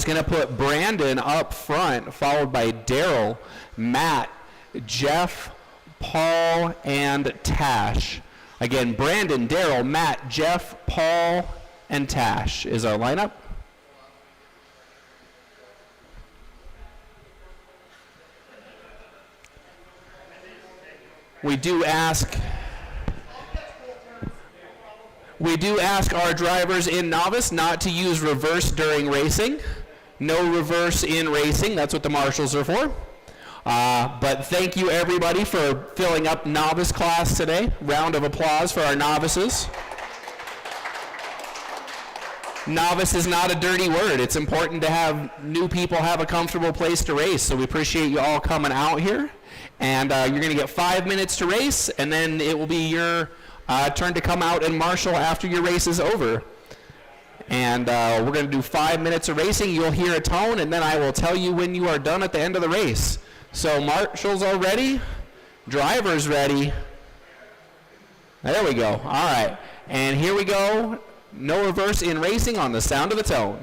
going to put Brandon up front, followed by Daryl, Matt, Jeff, Paul, and Tash. Again, Brandon, Daryl, Matt, Jeff, Paul, and Tash is our lineup. We do ask our drivers in novice not to use reverse during racing. No reverse in racing. That's what the marshals are for. But thank you, everybody, for filling up novice class today. Round of applause for our novices. Novice is not a dirty word. It's important to have new people have a comfortable place to race. So we appreciate you all coming out here. And you're going to get 5 minutes to race, and then it will be your turn to come out and marshal after your race is over. And we're going to do 5 minutes of racing. You'll hear a tone, and then I will tell you when you are done at the end of the race. So marshals are ready, drivers ready. There we go. All right. And here we go. No reverse in racing on the sound of the tone.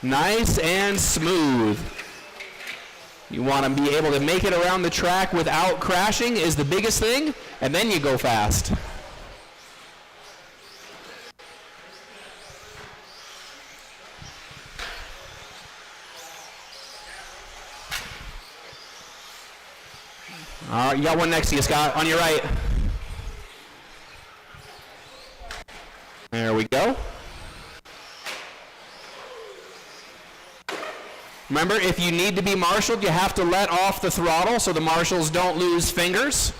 Nice and smooth. You want to be able to make it around the track without crashing is the biggest thing, and then you go fast. All right, you got one next to you, Scott, on your right. There we go. Remember, if you need to be marshaled, you have to let off the throttle so the marshals don't lose fingers.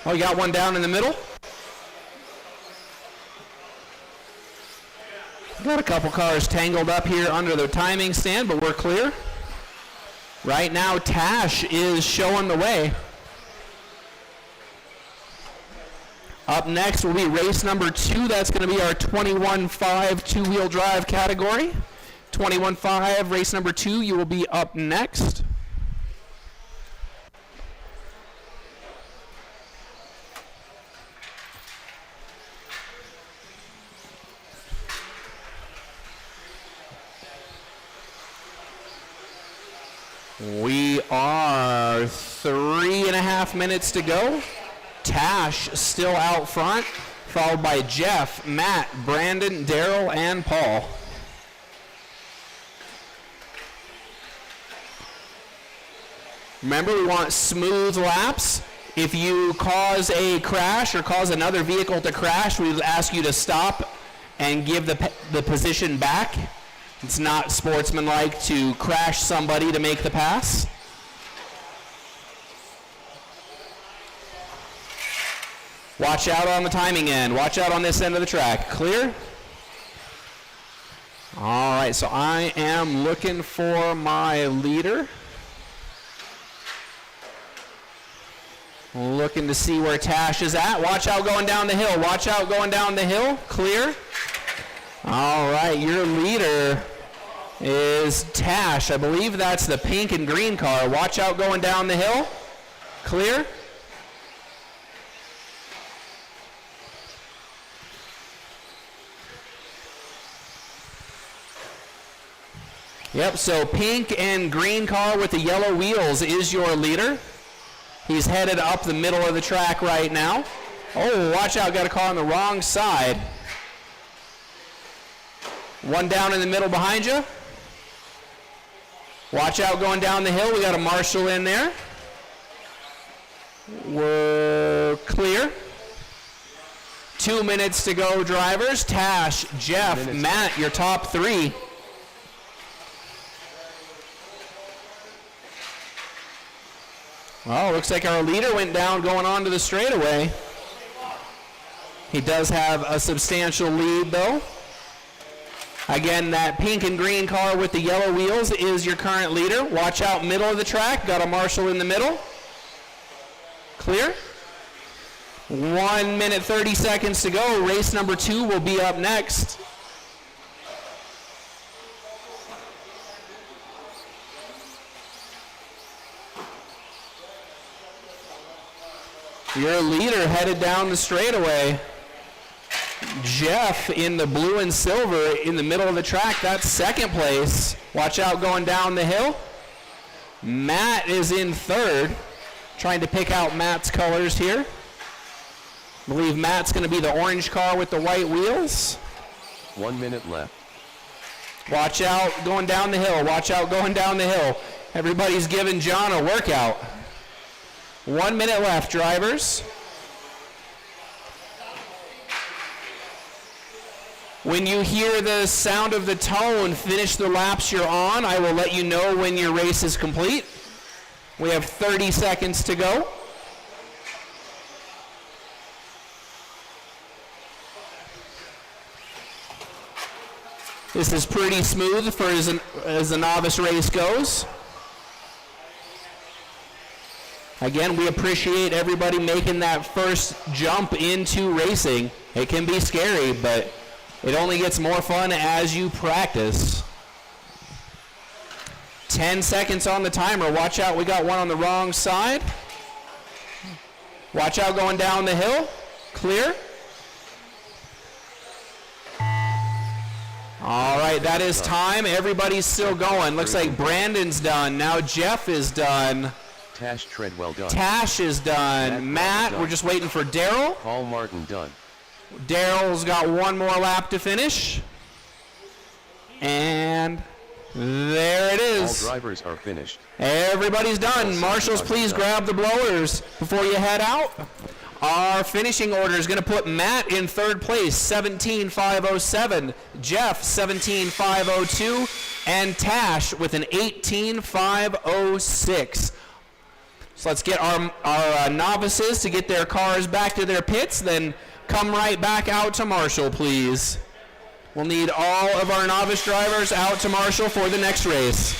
Oh, you got one down in the middle? Got a couple cars tangled up here under the timing stand, but we're clear. Right now, Tash is showing the way. Up next will be race number 2. That's going to be our 21.5 two-wheel drive category. 21.5, race number 2, you will be up next. We are 3.5 minutes to go. Tash still out front, followed by Jeff, Matt, Brandon, Daryl, and Paul. Remember, we want smooth laps. If you cause a crash or cause another vehicle to crash, we ask you to stop and give the position back. It's not sportsmanlike to crash somebody to make the pass. Watch out on the timing end. Watch out on this end of the track. Clear? All right, so I am looking for my leader. Looking to see where Tash is at. Watch out going down the hill. Watch out going down the hill. Clear. All right, your leader is Tash. I believe that's the pink and green car. Watch out going down the hill. Clear. Yep, so pink and green car with the yellow wheels is your leader. He's headed up the middle of the track right now. Oh, watch out, got a car on the wrong side. One down in the middle behind you. Watch out going down the hill. We got a marshal in there. We're clear. 2 minutes to go, drivers. Tash, Jeff, Matt, your top 3. Well, looks like our leader went down going on to the straightaway. He does have a substantial lead, though. Again, that pink and green car with the yellow wheels is your current leader. Watch out, middle of the track. Got a marshal in the middle. Clear. 1 minute, 30 seconds to go. Race number 2 will be up next. Your leader headed down the straightaway. Jeff in the blue and silver in the middle of the track. That's second place. Watch out going down the hill. Matt is in third. Trying to pick out Matt's colors here. I believe Matt's going to be the orange car with the white wheels. 1 minute left. Watch out going down the hill. Watch out going down the hill. Everybody's giving John a workout. 1 minute left, drivers. When you hear the sound of the tone, finish the laps you're on. I will let you know when your race is complete. We have 30 seconds to go. This is pretty smooth for as the novice race goes. Again, we appreciate everybody making that first jump into racing. It can be scary, but it only gets more fun as you practice. 10 seconds on the timer. Watch out, we got one on the wrong side. Watch out going down the hill. Clear. All right, that is time. Everybody's still going. Looks like Brandon's done. Now Jeff is done. Tash Treadwell done. Tash is done. Matt, we're just waiting for Daryl. Paul Martin done. Daryl's got one more lap to finish. And there it is. All drivers are finished. Everybody's done. Marshals, please grab the blowers before you head out. Our finishing order is going to put Matt in third place, 17,507. Jeff, 17,502. And Tash with an 18,506. So let's get our novices to get their cars back to their pits, then come right back out to Marshall, please. We'll need all of our novice drivers out to Marshall for the next race.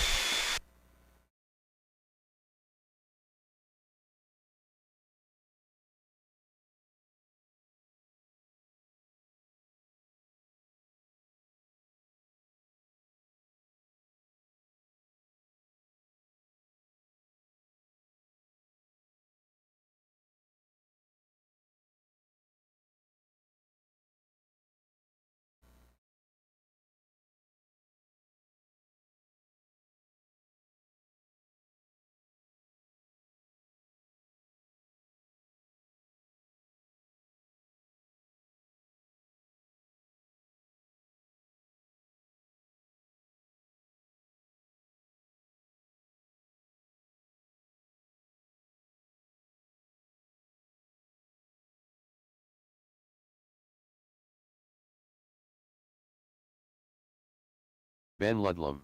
Ben Ludlam.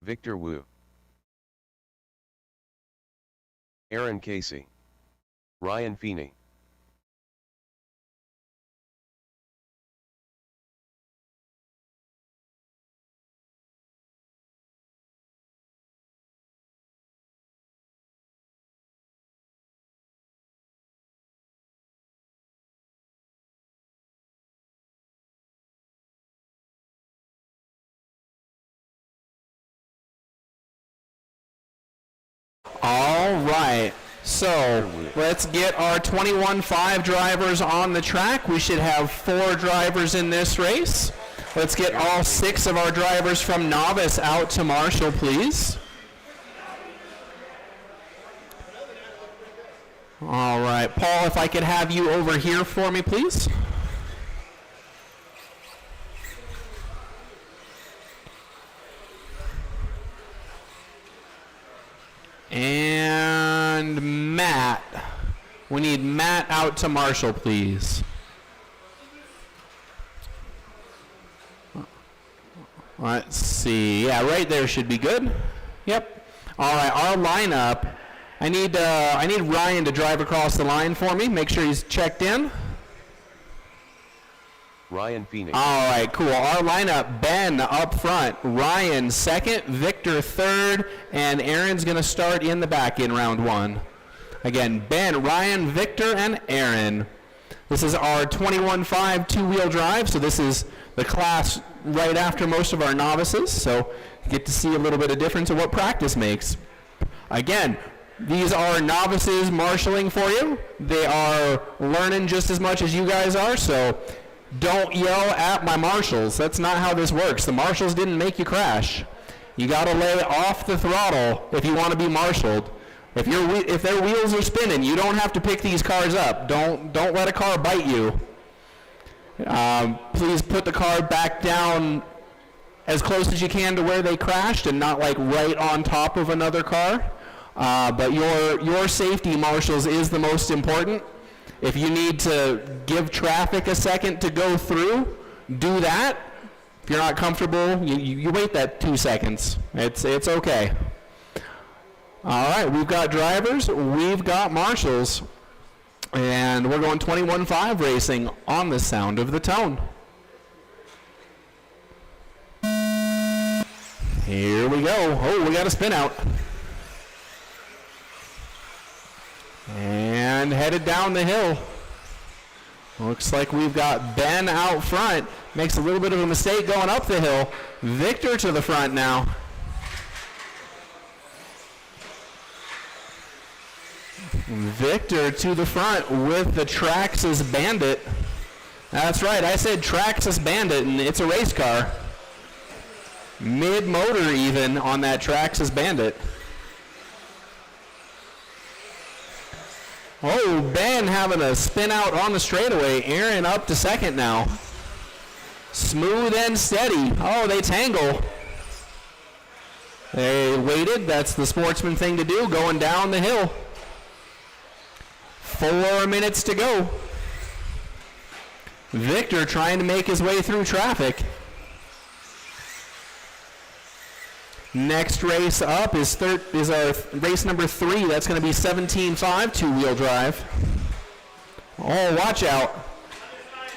Victor Wu. Aaron Casey. Ryan Feeney. All right, so let's get our 21.5 drivers on the track. We should have 4 drivers in this race. Let's get all 6 of our drivers from novice out to Marshall, please. All right, Paul, if I could have you over here for me, please. And Matt. We need Matt out to Marshall, please. Let's see. Yeah, right there should be good. Yep. All right, our lineup. I need Ryan to drive across the line for me. Make sure he's checked in. Ryan Feeney. All right, cool. Our lineup, Ben up front, Ryan second, Victor third, and Aaron's going to start in the back in round 1. Again, Ben, Ryan, Victor, and Aaron. This is our 21.5 two-wheel drive, so this is the class right after most of our novices, so you get to see a little bit of difference of what practice makes. Again, these are novices marshalling for you. They are learning just as much as you guys are, so Don't yell at my marshals. That's not how this works. The marshals didn't make you crash. You got to lay off the throttle if you want to be marshaled. If their wheels are spinning, you don't have to pick these cars up. Don't let a car bite you. Please put the car back down as close as you can to where they crashed and not like right on top of another car. But your safety, marshals, is the most important. If you need to give traffic a second to go through, do that. If you're not comfortable, you wait that 2 seconds. It's okay. All right, we've got drivers, we've got marshals, and we're going 21.5 racing on the sound of the tone. Here we go. Oh, we got a spin out. And headed down the hill. Looks like we've got Ben out front. Makes a little bit of a mistake going up the hill. Victor to the front now. Victor to the front with the Traxxas Bandit. That's right, I said Traxxas Bandit, and it's a race car. Mid-motor even on that Traxxas Bandit. Oh, Ben having a spin out on the straightaway. Aaron up to second now. Smooth and steady. Oh, they tangle. They waited. That's the sportsman thing to do, going down the hill. 4 minutes to go. Victor trying to make his way through traffic. Next race up is our race number 3. That's going to be 17.5 two-wheel drive. Oh, watch out.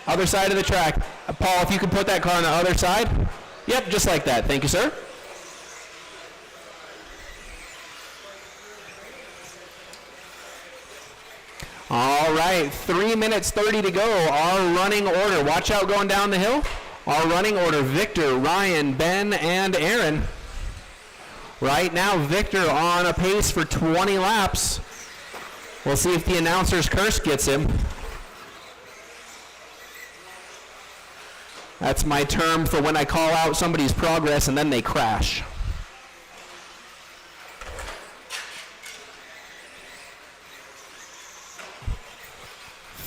Other side of the track. Paul, if you could put that car on the other side. Yep, just like that. Thank you, sir. All right, 3 minutes 30 to go. Our running order. Watch out going down the hill. Our running order, Victor, Ryan, Ben, and Aaron. Right now, Victor on a pace for 20 laps. We'll see if the announcer's curse gets him. That's my term for when I call out somebody's progress and then they crash.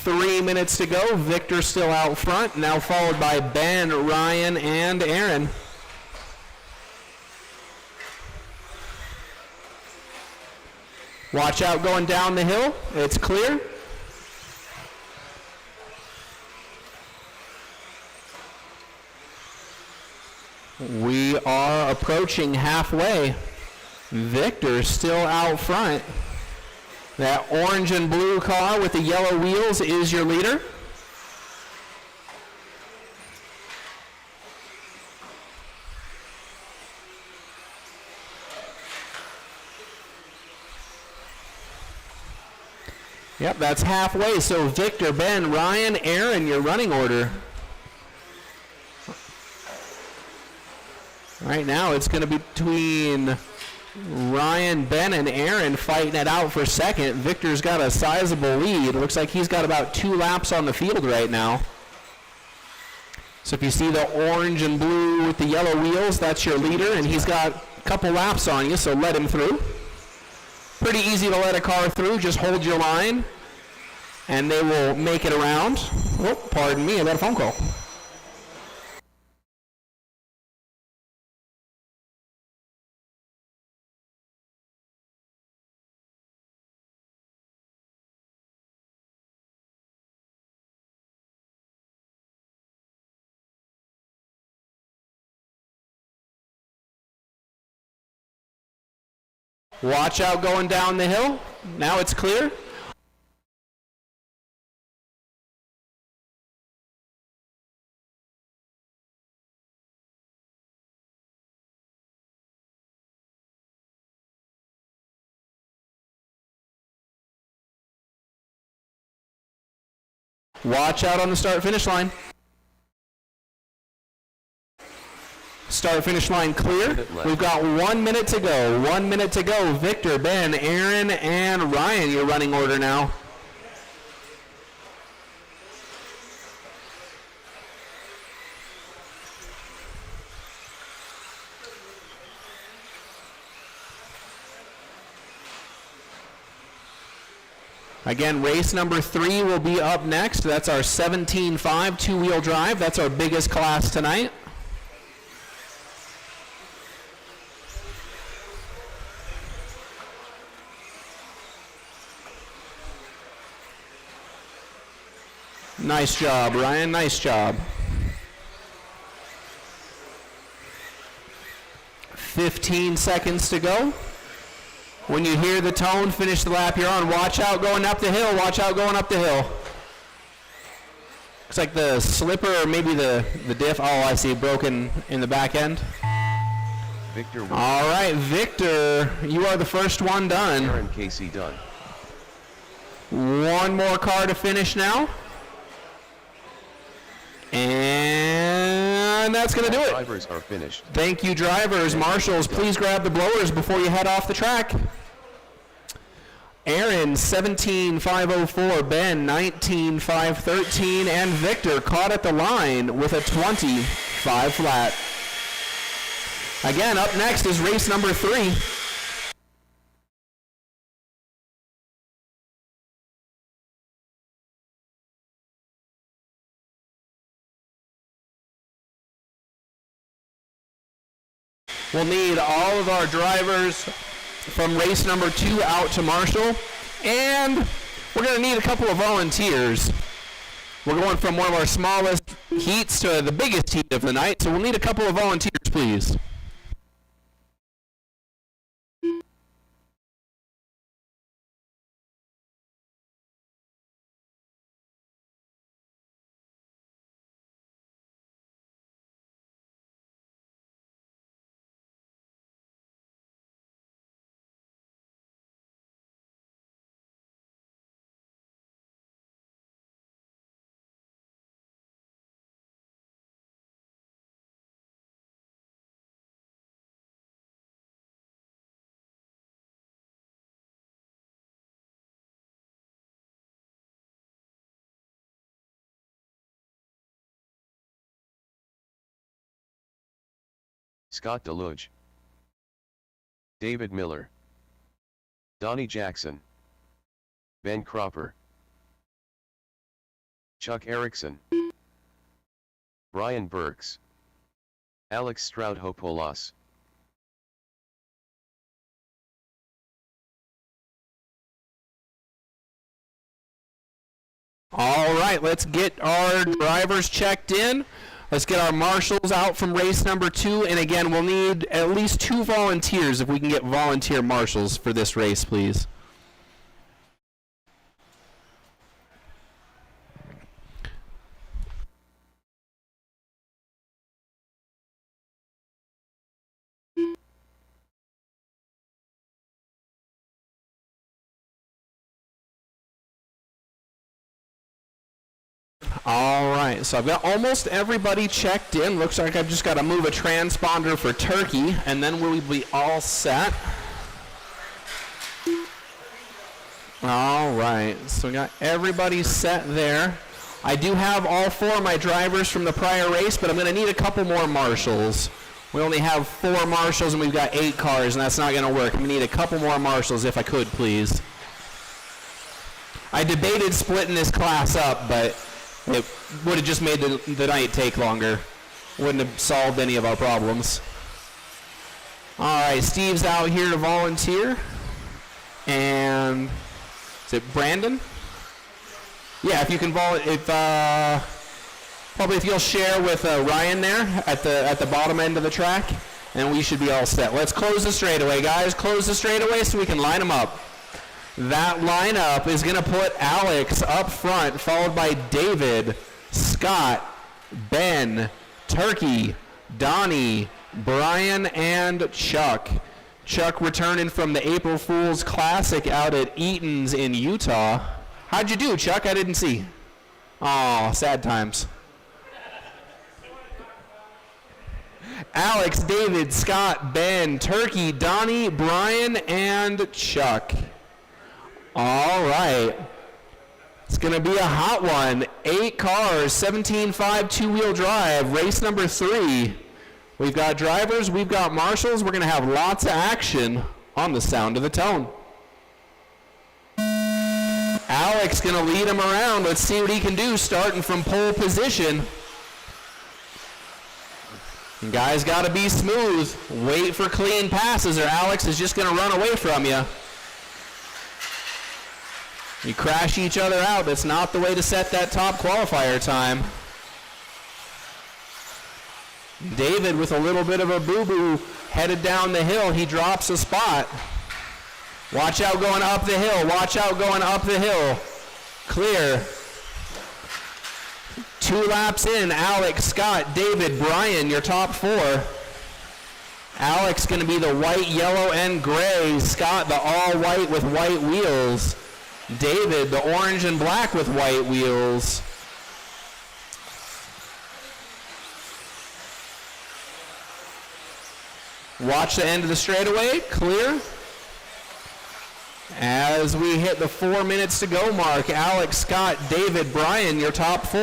Three minutes to go. Victor still out front, now followed by Ben, Ryan, and Aaron. Watch out going down the hill. It's clear. We are approaching halfway. Victor still out front. That orange and blue car with the yellow wheels is your leader. Yep, that's halfway. So Victor, Ben, Ryan, Aaron, your running order. Right now it's going to be between Ryan, Ben, and Aaron fighting it out for second. Victor's got a sizable lead. It looks like he's got about 2 laps on the field right now. So if you see the orange and blue with the yellow wheels, that's your leader, and he's got a couple laps on you, so let him through. Pretty easy to let a car through. Just hold your line, and they will make it around. Oh, pardon me, I got a phone call. Watch out going down the hill. Now it's clear. Watch out on the start-finish line. Start-finish line clear. We've got 1 minute to go. 1 minute to go. Victor, Ben, Aaron, and Ryan, your running order now. Again, race number 3 will be up next. That's our 17.5 two-wheel drive. That's our biggest class tonight. Nice job, Ryan. Nice job. 15 seconds to go. When you hear the tone, finish the lap you're on. Watch out going up the hill. Watch out going up the hill. Looks like the slipper or maybe the diff. Oh, I see. Broken in the back end. Victor. All right, Victor, you are the first one done. Aaron Casey done. One more car to finish now. And that's going to do it. Drivers are finished. Thank you, drivers. Marshals, please grab the blowers before you head off the track. Aaron, 17.504, Ben, 19.513, and Victor caught at the line with a 20.5 flat. Again, up next is race number 3. We'll need all of our drivers from race number 2 out to marshal, and we're going to need a couple of volunteers. We're going from one of our smallest heats to the biggest heat of the night, so we'll need a couple of volunteers, please. Scott Deluge, David Miller, Donnie Jackson, Ben Cropper, Chuck Erickson, Brian Burks, Alex Stroudhopolos. All right, let's get our drivers checked in. Let's get our marshals out from race number 2. And again, we'll need at least 2 volunteers if we can get volunteer marshals for this race, please. All right, so I've got almost everybody checked in. Looks like I've just got to move a transponder for Turkey, and then we'll be all set. All right, so we got everybody set there. I do have all 4 of my drivers from the prior race, but I'm going to need a couple more marshals. We only have 4 marshals, and we've got 8 cars, and that's not going to work. I'm going to need a couple more marshals if I could, please. I debated splitting this class up, but it would have just made the night take longer. Wouldn't have solved any of our problems. All right, Steve's out here to volunteer. And is it Brandon? Yeah, if you can probably if you'll share with Ryan there at the bottom end of the track, and we should be all set. Let's close the straightaway, guys. Close the straightaway so we can line them up. That lineup is going to put Alex up front, followed by David, Scott, Ben, Turkey, Donnie, Brian, and Chuck. Chuck returning from the April Fool's Classic out at Eaton's in Utah. How'd you do, Chuck? I didn't see. Oh, sad times. Alex, David, Scott, Ben, Turkey, Donnie, Brian, and Chuck. All right. It's going to be a hot one. 8 cars, 17.5 two-wheel drive, race number 3. We've got drivers, we've got marshals. We're going to have lots of action on the sound of the tone. Alex going to lead him around. Let's see what he can do starting from pole position. And guys got to be smooth. Wait for clean passes or Alex is just going to run away from you. You crash each other out. That's not the way to set that top qualifier time. David with a little bit of a boo-boo headed down the hill. He drops a spot. Watch out going up the hill. Watch out going up the hill. Clear. 2 laps in. Alex, Scott, David, Brian, your top 4. Alex going to be the white, yellow, and gray. Scott, the all white with white wheels. David, the orange and black with white wheels. Watch the end of the straightaway, clear. As we hit the 4 minutes to go mark, Alex, Scott, David, Brian, your top 4.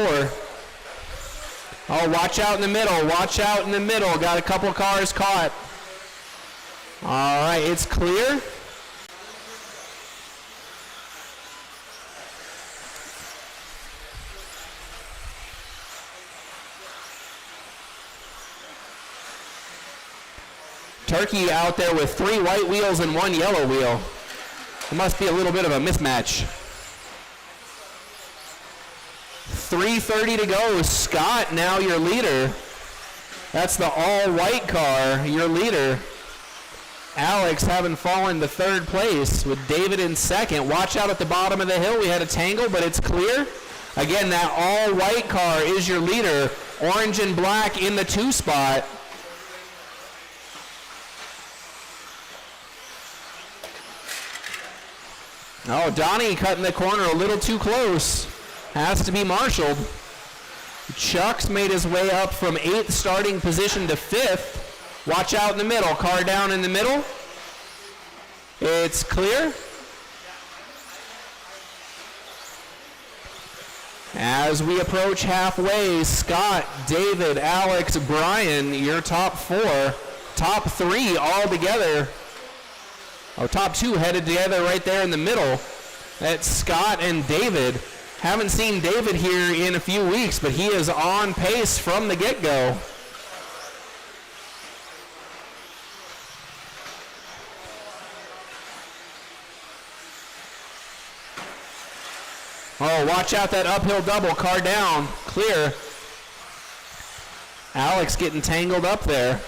Oh, watch out in the middle, watch out in the middle. Got a couple cars caught. All right, it's clear. Turkey out there with 3 white wheels and 1 yellow wheel. It must be a little bit of a mismatch. 3:30 to go. Scott, now your leader. That's the all-white car, your leader. Alex having fallen to 3rd place with David in 2nd. Watch out at the bottom of the hill. We had a tangle, but it's clear. Again, that all-white car is your leader. Orange and black in the 2 spot. Oh, Donnie cutting the corner a little too close. Has to be marshaled. Chuck's made his way up from 8th starting position to 5th. Watch out in the middle. Car down in the middle. It's clear. As we approach halfway, Scott, David, Alex, Brian, your top 4. Top 3 all together. Oh, top 2 headed together right there in the middle. That's Scott and David. Haven't seen David here in a few weeks, but he is on pace from the get-go. Oh, watch out that uphill double. Car down. Clear. Alex getting tangled up there.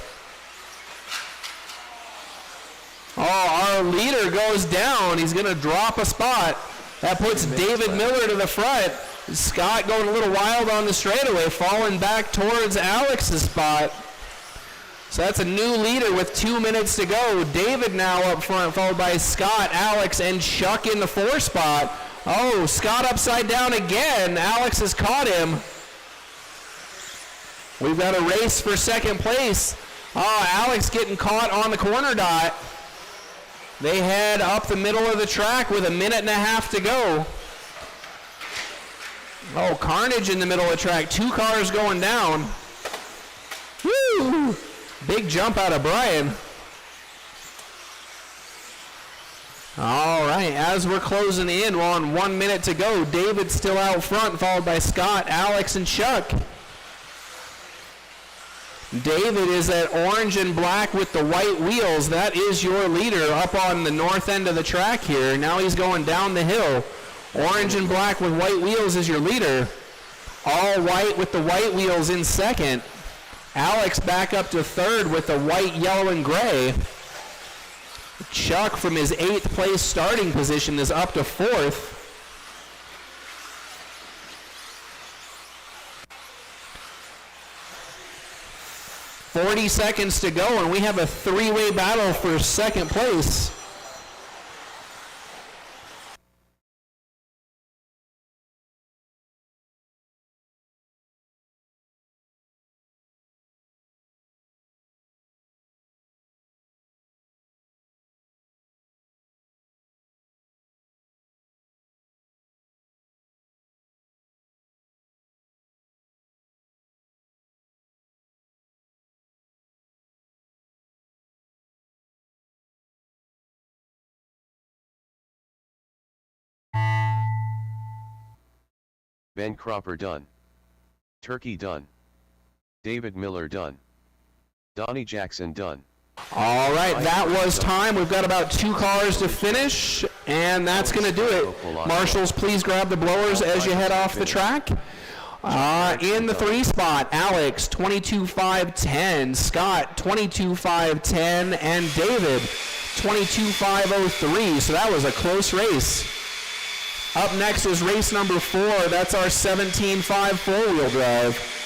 Oh, our leader goes down. He's going to drop a spot. That puts David Miller to the front. Scott going a little wild on the straightaway, falling back towards Alex's spot. So that's a new leader with 2 minutes to go. David now up front, followed by Scott, Alex, and Chuck in the 4 spot. Oh, Scott upside down again. Alex has caught him. We've got a race for 2nd place. Oh, Alex getting caught on the corner dot. They head up the middle of the track with 1.5 minutes to go. Oh, carnage in the middle of the track. 2 cars going down. Woo! Big jump out of Brian. All right, as we're closing in, we're on 1 minute to go. David's still out front, followed by Scott, Alex, and Chuck. David is that orange and black with the white wheels. That is your leader up on the north end of the track here. Now he's going down the hill. Orange and black with white wheels is your leader. All white with the white wheels in 2nd. Alex back up to 3rd with the white, yellow, and gray. Chuck from his 8th place starting position is up to 4th. 40 seconds to go, and we have a 3-way battle for 2nd place. Ben Cropper done. Turkey done. David Miller done. Donnie Jackson done. All right, that was time. We've got about 2 cars to finish, and that's going to do it. Marshals, please grab the blowers as you head off the track. In the 3 spot, Alex, 22.510, Scott, 22.510, and David, 22.503. So that was a close race. Up next is race number 4. That's our 17.5 four-wheel drive.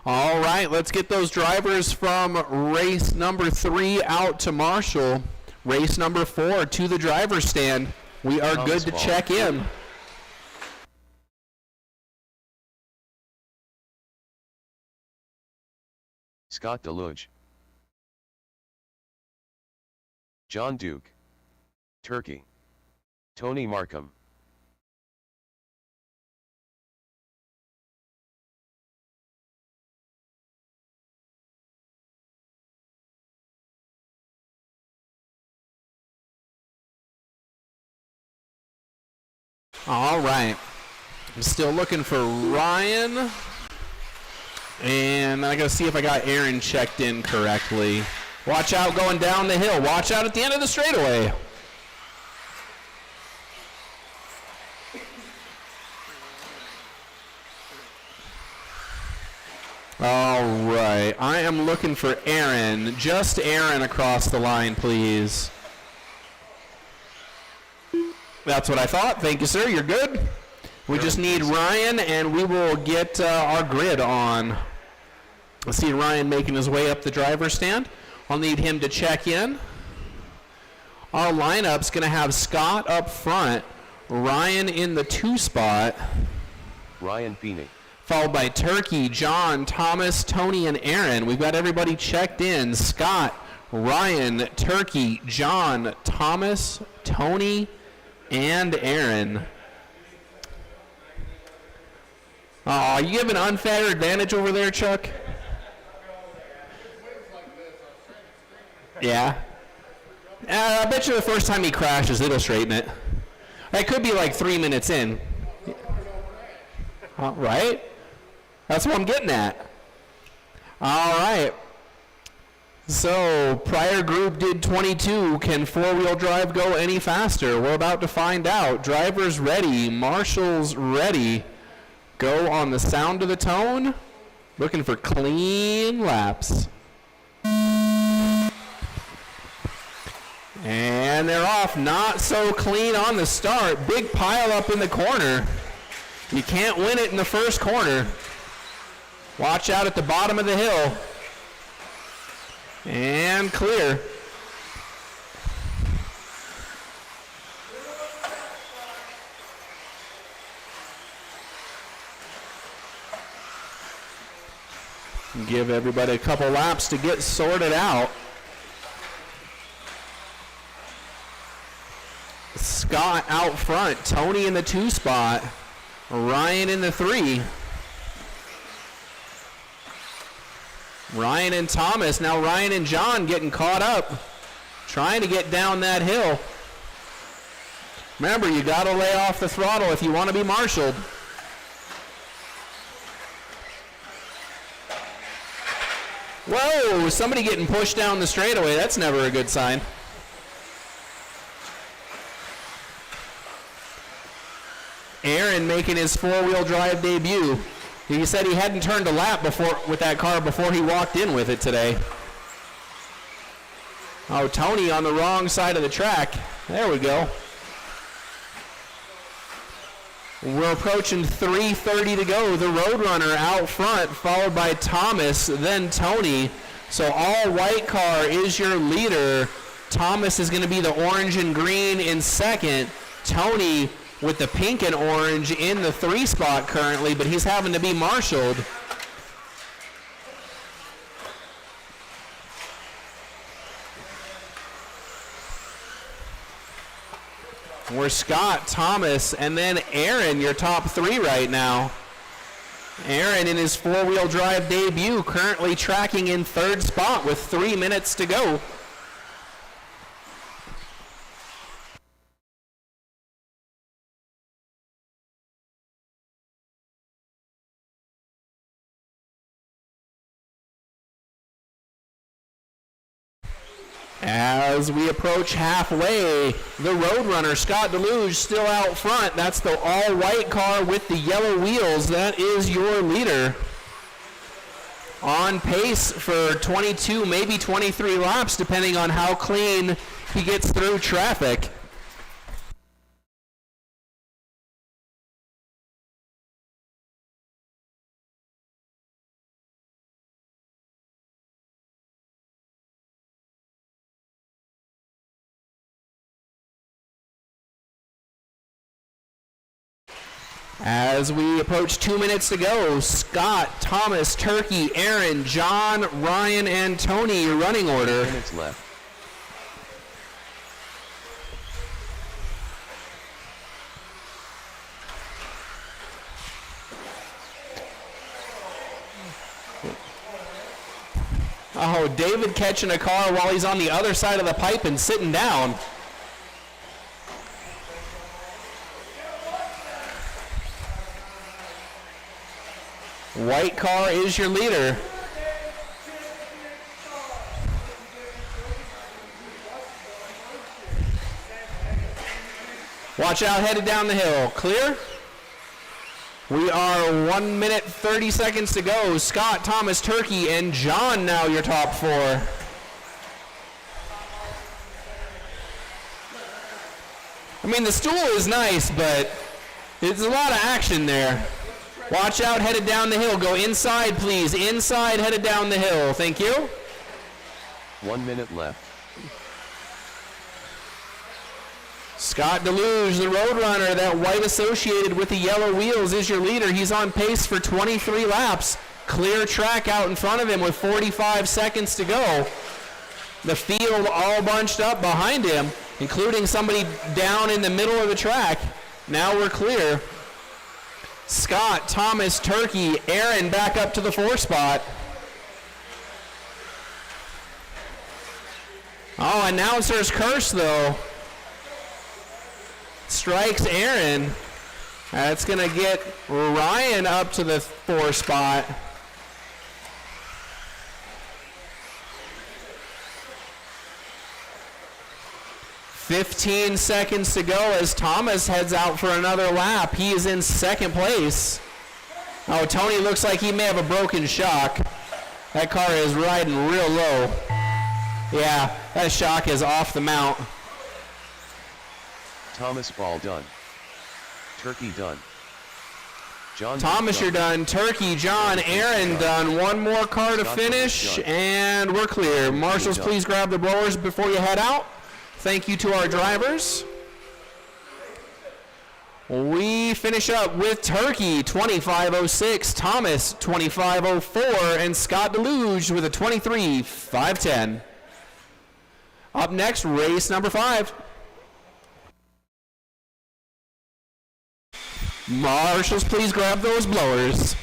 All right, let's get those drivers from race number 3 out to Marshall. Race number 4 to the driver's stand. We are good to check in. Scott Deluge. John Duke. Turkey. Tony Markham. All right. I'm still looking for Ryan. And I got to see if I got Aaron checked in correctly. Watch out going down the hill. Watch out at the end of the straightaway. All right. I am looking for Aaron. Just Aaron across the line, please. That's what I thought. Thank you, sir. You're good. We just need Ryan, and we will get our grid on. I see Ryan making his way up the driver's stand. I'll need him to check in. Our lineup's going to have Scott up front, Ryan in the 2 spot. Ryan Peeney. Followed by Turkey, John, Thomas, Tony, and Aaron. We've got everybody checked in. Scott, Ryan, Turkey, John, Thomas, Tony, and Aaron. Oh, you have an unfair advantage over there, Chuck? Yeah. I bet you the first time he crashes, it'll straighten it. It could be like 3 minutes in. All right. That's what I'm getting at. All right. So, prior group did 22. Can four-wheel drive go any faster? We're about to find out. Drivers ready. Marshals ready. Go on the sound of the tone. Looking for clean laps. And they're off. Not so clean on the start. Big pile up in the corner. You can't win it in the first corner. Watch out at the bottom of the hill. And clear. Give everybody a couple laps to get sorted out. Scott out front, Tony in the 2 spot, Ryan in the 3. Ryan and Thomas, now Ryan and John getting caught up, trying to get down that hill. Remember, you got to lay off the throttle if you want to be marshaled. Whoa, somebody getting pushed down the straightaway. That's never a good sign. Aaron making his four-wheel drive debut. He said he hadn't turned a lap before with that car before he walked in with it today. Oh, Tony on the wrong side of the track. There we go. We're approaching 3:30 to go. The Roadrunner out front, followed by Thomas, then Tony. So all white car is your leader. Thomas is going to be the orange and green in second. Tony with the pink and orange in the 3 spot currently, but he's having to be marshaled. We're Scott, Thomas, and then Aaron, your top 3 right now. Aaron in his 4-wheel drive debut, currently tracking in 3rd spot with 3 minutes to go. As we approach halfway, the Roadrunner, Scott Deluge, still out front. That's the all-white car with the yellow wheels. That is your leader. On pace for 22, maybe 23 laps, depending on how clean he gets through traffic. As we approach 2 minutes to go, Scott, Thomas, Turkey, Aaron, John, Ryan, and Tony, your running order. 2 minutes left. Oh, David catching a car while he's on the other side of the pipe and sitting down. White car is your leader. Watch out, headed down the hill. Clear? We are 1 minute, 30 seconds to go. Scott, Thomas, Turkey, and John now your top 4. I mean, the stool is nice, but there's a lot of action there. Watch out, headed down the hill. Go inside, please. Inside, headed down the hill. Thank you. 1 minute left. Scott Deluge, the Roadrunner, that white associated with the yellow wheels, is your leader. He's on pace for 23 laps. Clear track out in front of him with 45 seconds to go. The field all bunched up behind him, including somebody down in the middle of the track. Now we're clear. Scott, Thomas, Turkey, Aaron back up to the 4 spot. Oh, announcer's curse though. Strikes Aaron. That's going to get Ryan up to the 4 spot. "15 seconds to go as Thomas heads out for another lap. He is in 2nd place. Oh, Tony looks like he may have a broken shock. That car is riding real low. Yeah, that shock is off the mount. Thomas Ball done. Turkey done. John Thomas, done. you're done. Turkey, John, Aaron done. One more car to finish, and we're clear. Marshals, please grab the blowers before you head out. Thank you to our drivers. We finish up with Turkey, 25:06, Thomas, 25:04, and Scott Deluge with a 23:510. Up next, race number 5. Marshals, please grab those blowers.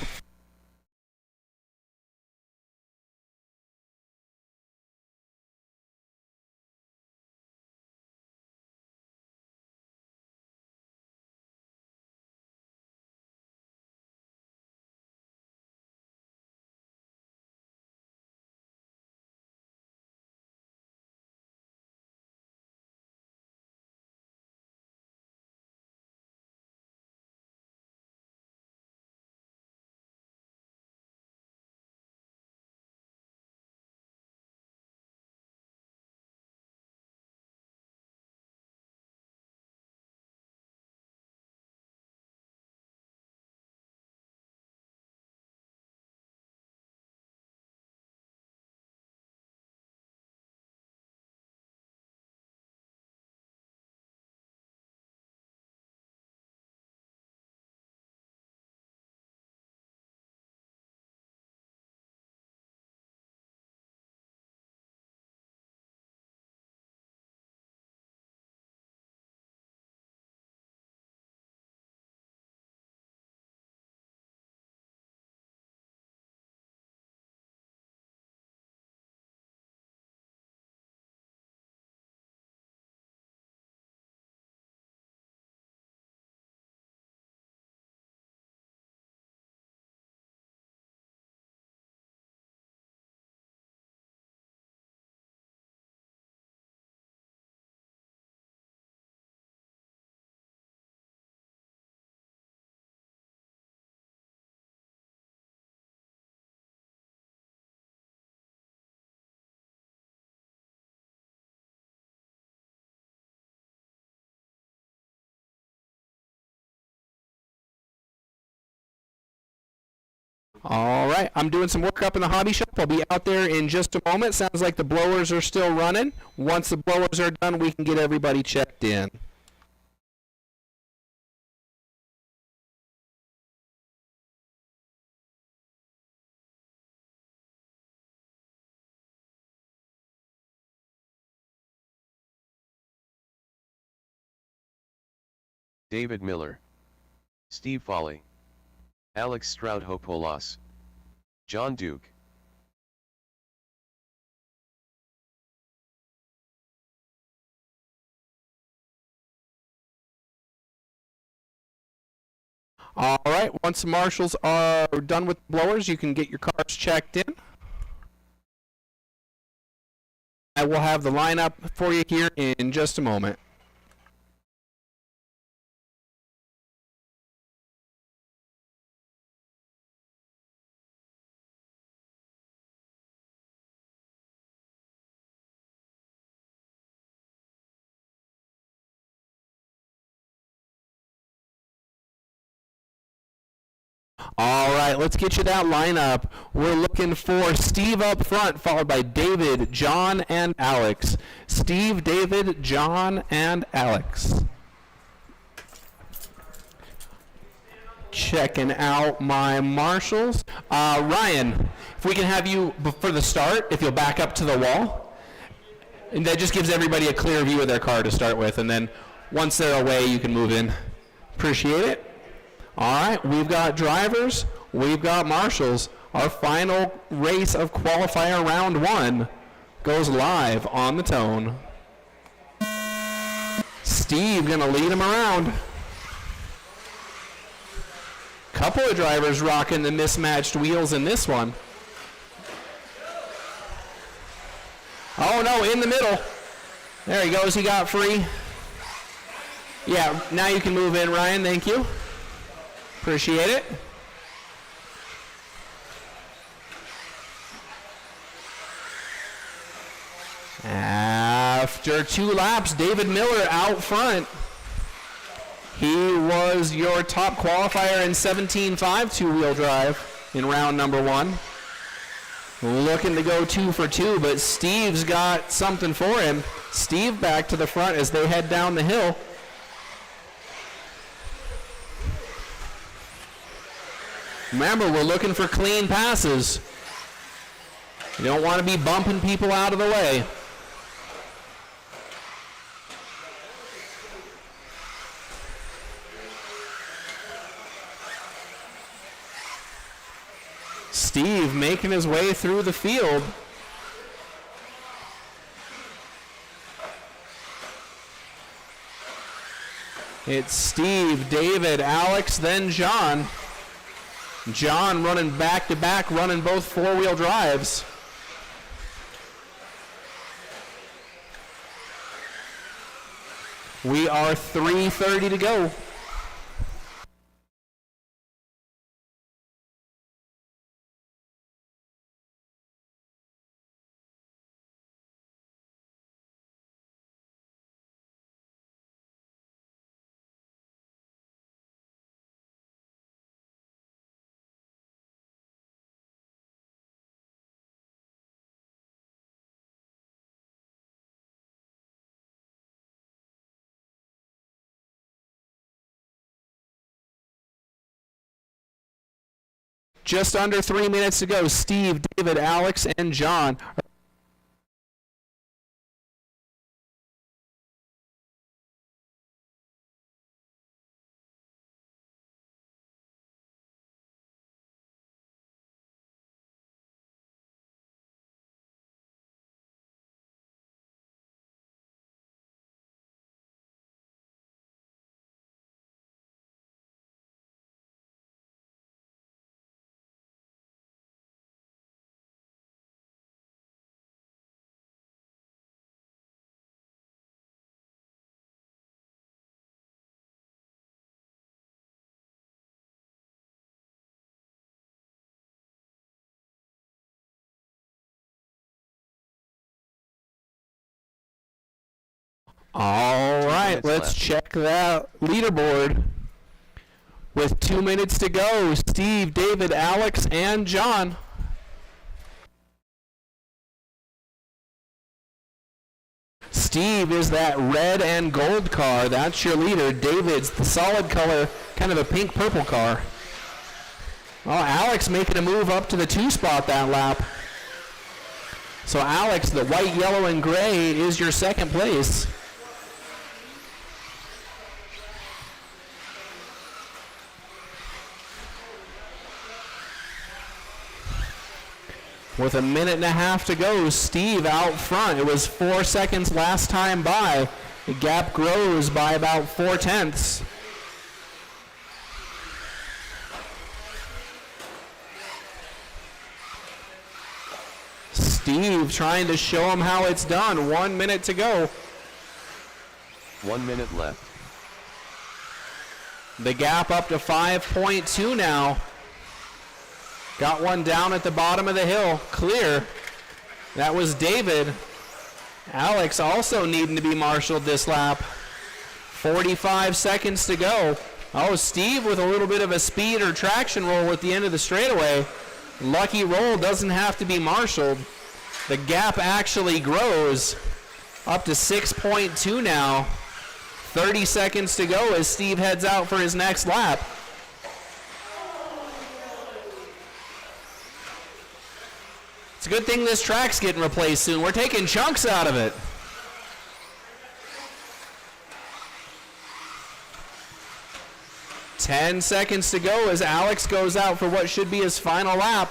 All right, I'm doing some work up in the hobby shop. I'll be out there in just a moment. Sounds like the blowers are still running. Once the blowers are done, we can get everybody checked in. David Miller, Steve Foley, Alex Stroud-Hopolas, John Duke. All right, once the marshals are done with the blowers, you can get your cars checked in. I will have the lineup for you here in just a moment. All right, let's get you that lineup. We're looking for Steve up front, followed by David, John, and Alex. Steve, David, John, and Alex. Checking out my marshals. Ryan, if we can have you for the start, if you'll back up to the wall. And that just gives everybody a clear view of their car to start with, and then once they're away, you can move in. Appreciate it. All right, we've got drivers, we've got marshals. Our final race of qualifier round 1 goes live on the tone. Steve gonna lead him around. Couple of drivers rocking the mismatched wheels in this one. Oh no, in the middle. There he goes, he got free. Yeah, now you can move in, Ryan, thank you. Appreciate it. After 2 laps, David Miller out front. He was your top qualifier in 17.5 two-wheel drive in round number 1. Looking to go 2 for 2, but Steve's got something for him. Steve back to the front as they head down the hill. Remember, we're looking for clean passes. You don't want to be bumping people out of the way. Steve making his way through the field. It's Steve, David, Alex, then John. John running back-to-back, running both four-wheel drives. We are 3:30 to go. Just under 3 minutes to go. Steve, David, Alex, and John. All right, let's check that leaderboard. With 2 minutes to go, Steve, David, Alex, and John. Steve is that red and gold car. That's your leader. David's the solid color, kind of a pink-purple car. Well, Alex making a move up to the 2 spot that lap. So Alex, the white, yellow, and gray is your second place. With a minute and a half to go, Steve out front. It was 4 seconds last time by. The gap grows by about 4/10. Steve trying to show him how it's done. 1 minute to go. 1 minute left. The gap up to 5.2 now. Got one down at the bottom of the hill. Clear. That was David. Alex also needing to be marshaled this lap. 45 seconds to go. Oh, Steve with a little bit of a speed or traction roll at the end of the straightaway. Lucky roll, doesn't have to be marshaled. The gap actually grows up to 6.2 now. 30 seconds to go as Steve heads out for his next lap. It's a good thing this track's getting replaced soon. We're taking chunks out of it. Ten seconds to go as Alex goes out for what should be his final lap.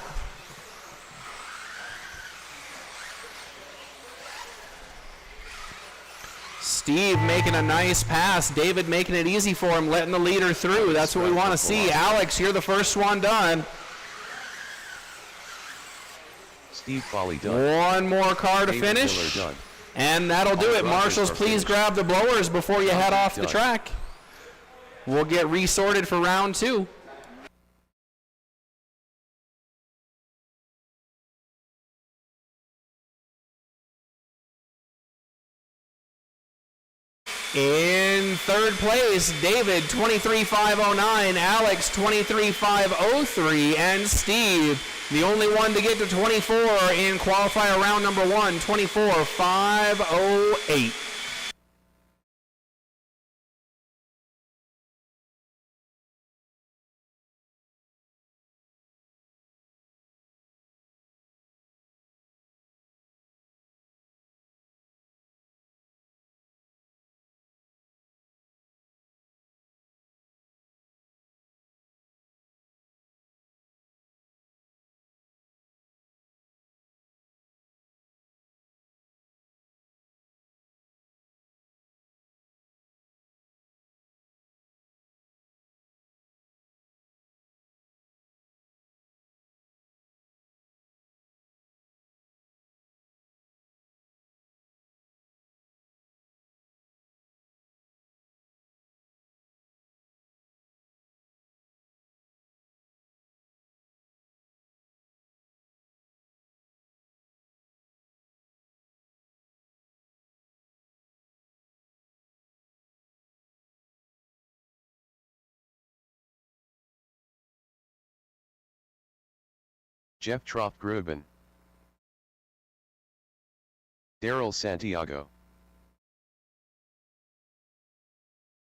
Steve making a nice pass. David making it easy for him, letting the leader through. That's what we want to see. Alex, you're the first one done. Steve Foley done. One more car to finish. Done. And that'll do it. Marshals, please grab the blowers before you head off the track. We'll get resorted for round 2. In third place, David, 23.509, Alex, 23.503, and Steve, the only one to get to 24 in qualifier round number 1, 24.508. Jeff Trop-Gruben, Daryl Santiago,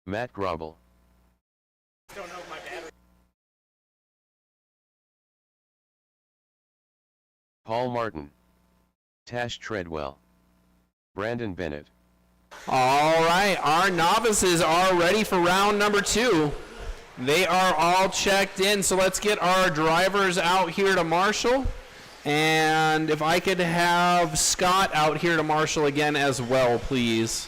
Matt Grobel, Don't know my battery. Paul Martin, Tash Treadwell, Brandon Bennett. All right, our novices are ready for round number 2. They are all checked in, so let's get our drivers out here to marshal. And if I could have Scott out here to marshal again as well, please.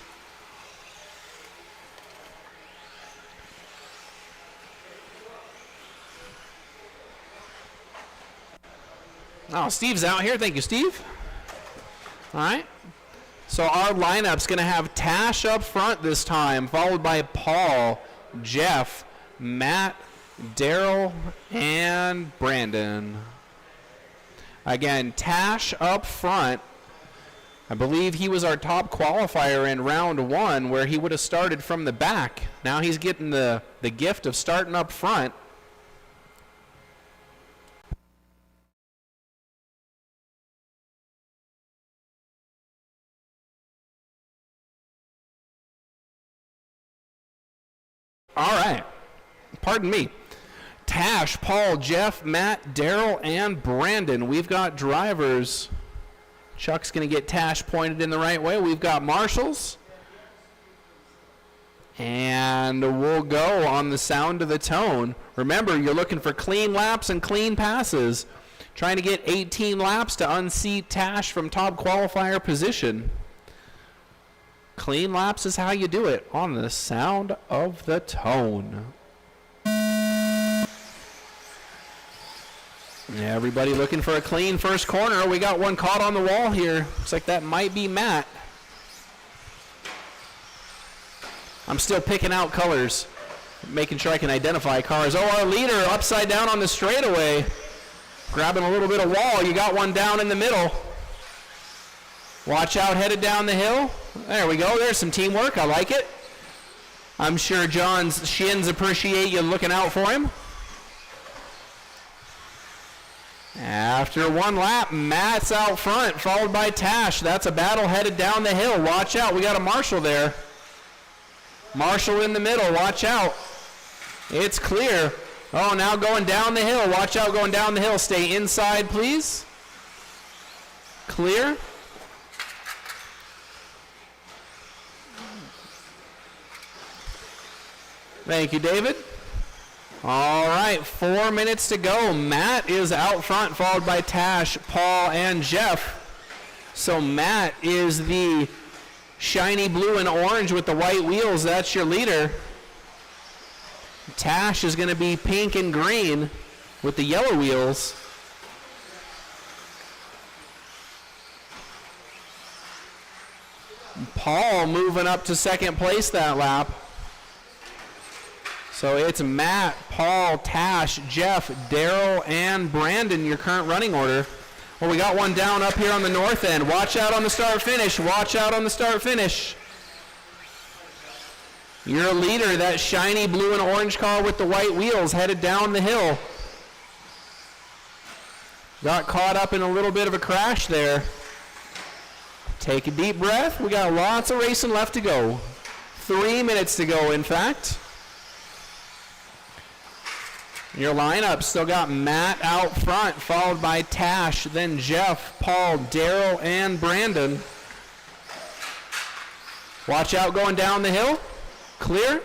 Oh, Steve's out here. Thank you, Steve. All right. So our lineup's going to have Tash up front this time, followed by Paul, Jeff, Matt, Daryl, and Brandon. Again, Tash up front, I believe he was our top qualifier in round 1 where he would have started from the back. Now he's getting the gift of starting up front. All right. Pardon me. Tash, Paul, Jeff, Matt, Daryl, and Brandon. We've got drivers. Chuck's going to get Tash pointed in the right way. We've got marshals. And we'll go on the sound of the tone. Remember, you're looking for clean laps and clean passes. Trying to get 18 laps to unseat Tash from top qualifier position. Clean laps is how you do it on the sound of the tone. Everybody looking for a clean first corner. We got one caught on the wall here. Looks like that might be Matt. I'm still picking out colors, making sure I can identify cars. Oh, our leader upside down on the straightaway. Grabbing a little bit of wall. You got one down in the middle. Watch out, headed down the hill. There we go. There's some teamwork. I like it. I'm sure John's shins appreciate you looking out for him. After one lap, Matt's out front, followed by Tash. That's a battle headed down the hill. Watch out. We got a marshal there. Marshall in the middle. Watch out. It's clear. Oh, now going down the hill. Watch out going down the hill. Stay inside, please. Clear. Thank you, David. All right, 4 minutes to go. Matt is out front, followed by Tash, Paul, and Jeff. So Matt is the shiny blue and orange with the white wheels. That's your leader. Tash is going to be pink and green with the yellow wheels. Paul moving up to second place that lap. So it's Matt, Paul, Tash, Jeff, Daryl, and Brandon, your current running order. Well, we got one down up here on the north end. Watch out on the start-finish. Watch out on the start-finish. Your leader, that shiny blue and orange car with the white wheels, headed down the hill. Got caught up in a little bit of a crash there. Take a deep breath. We got lots of racing left to go. 3 minutes to go, in fact. Your lineup still got Matt out front, followed by Tash, then Jeff, Paul, Daryl, and Brandon. Watch out going down the hill. Clear.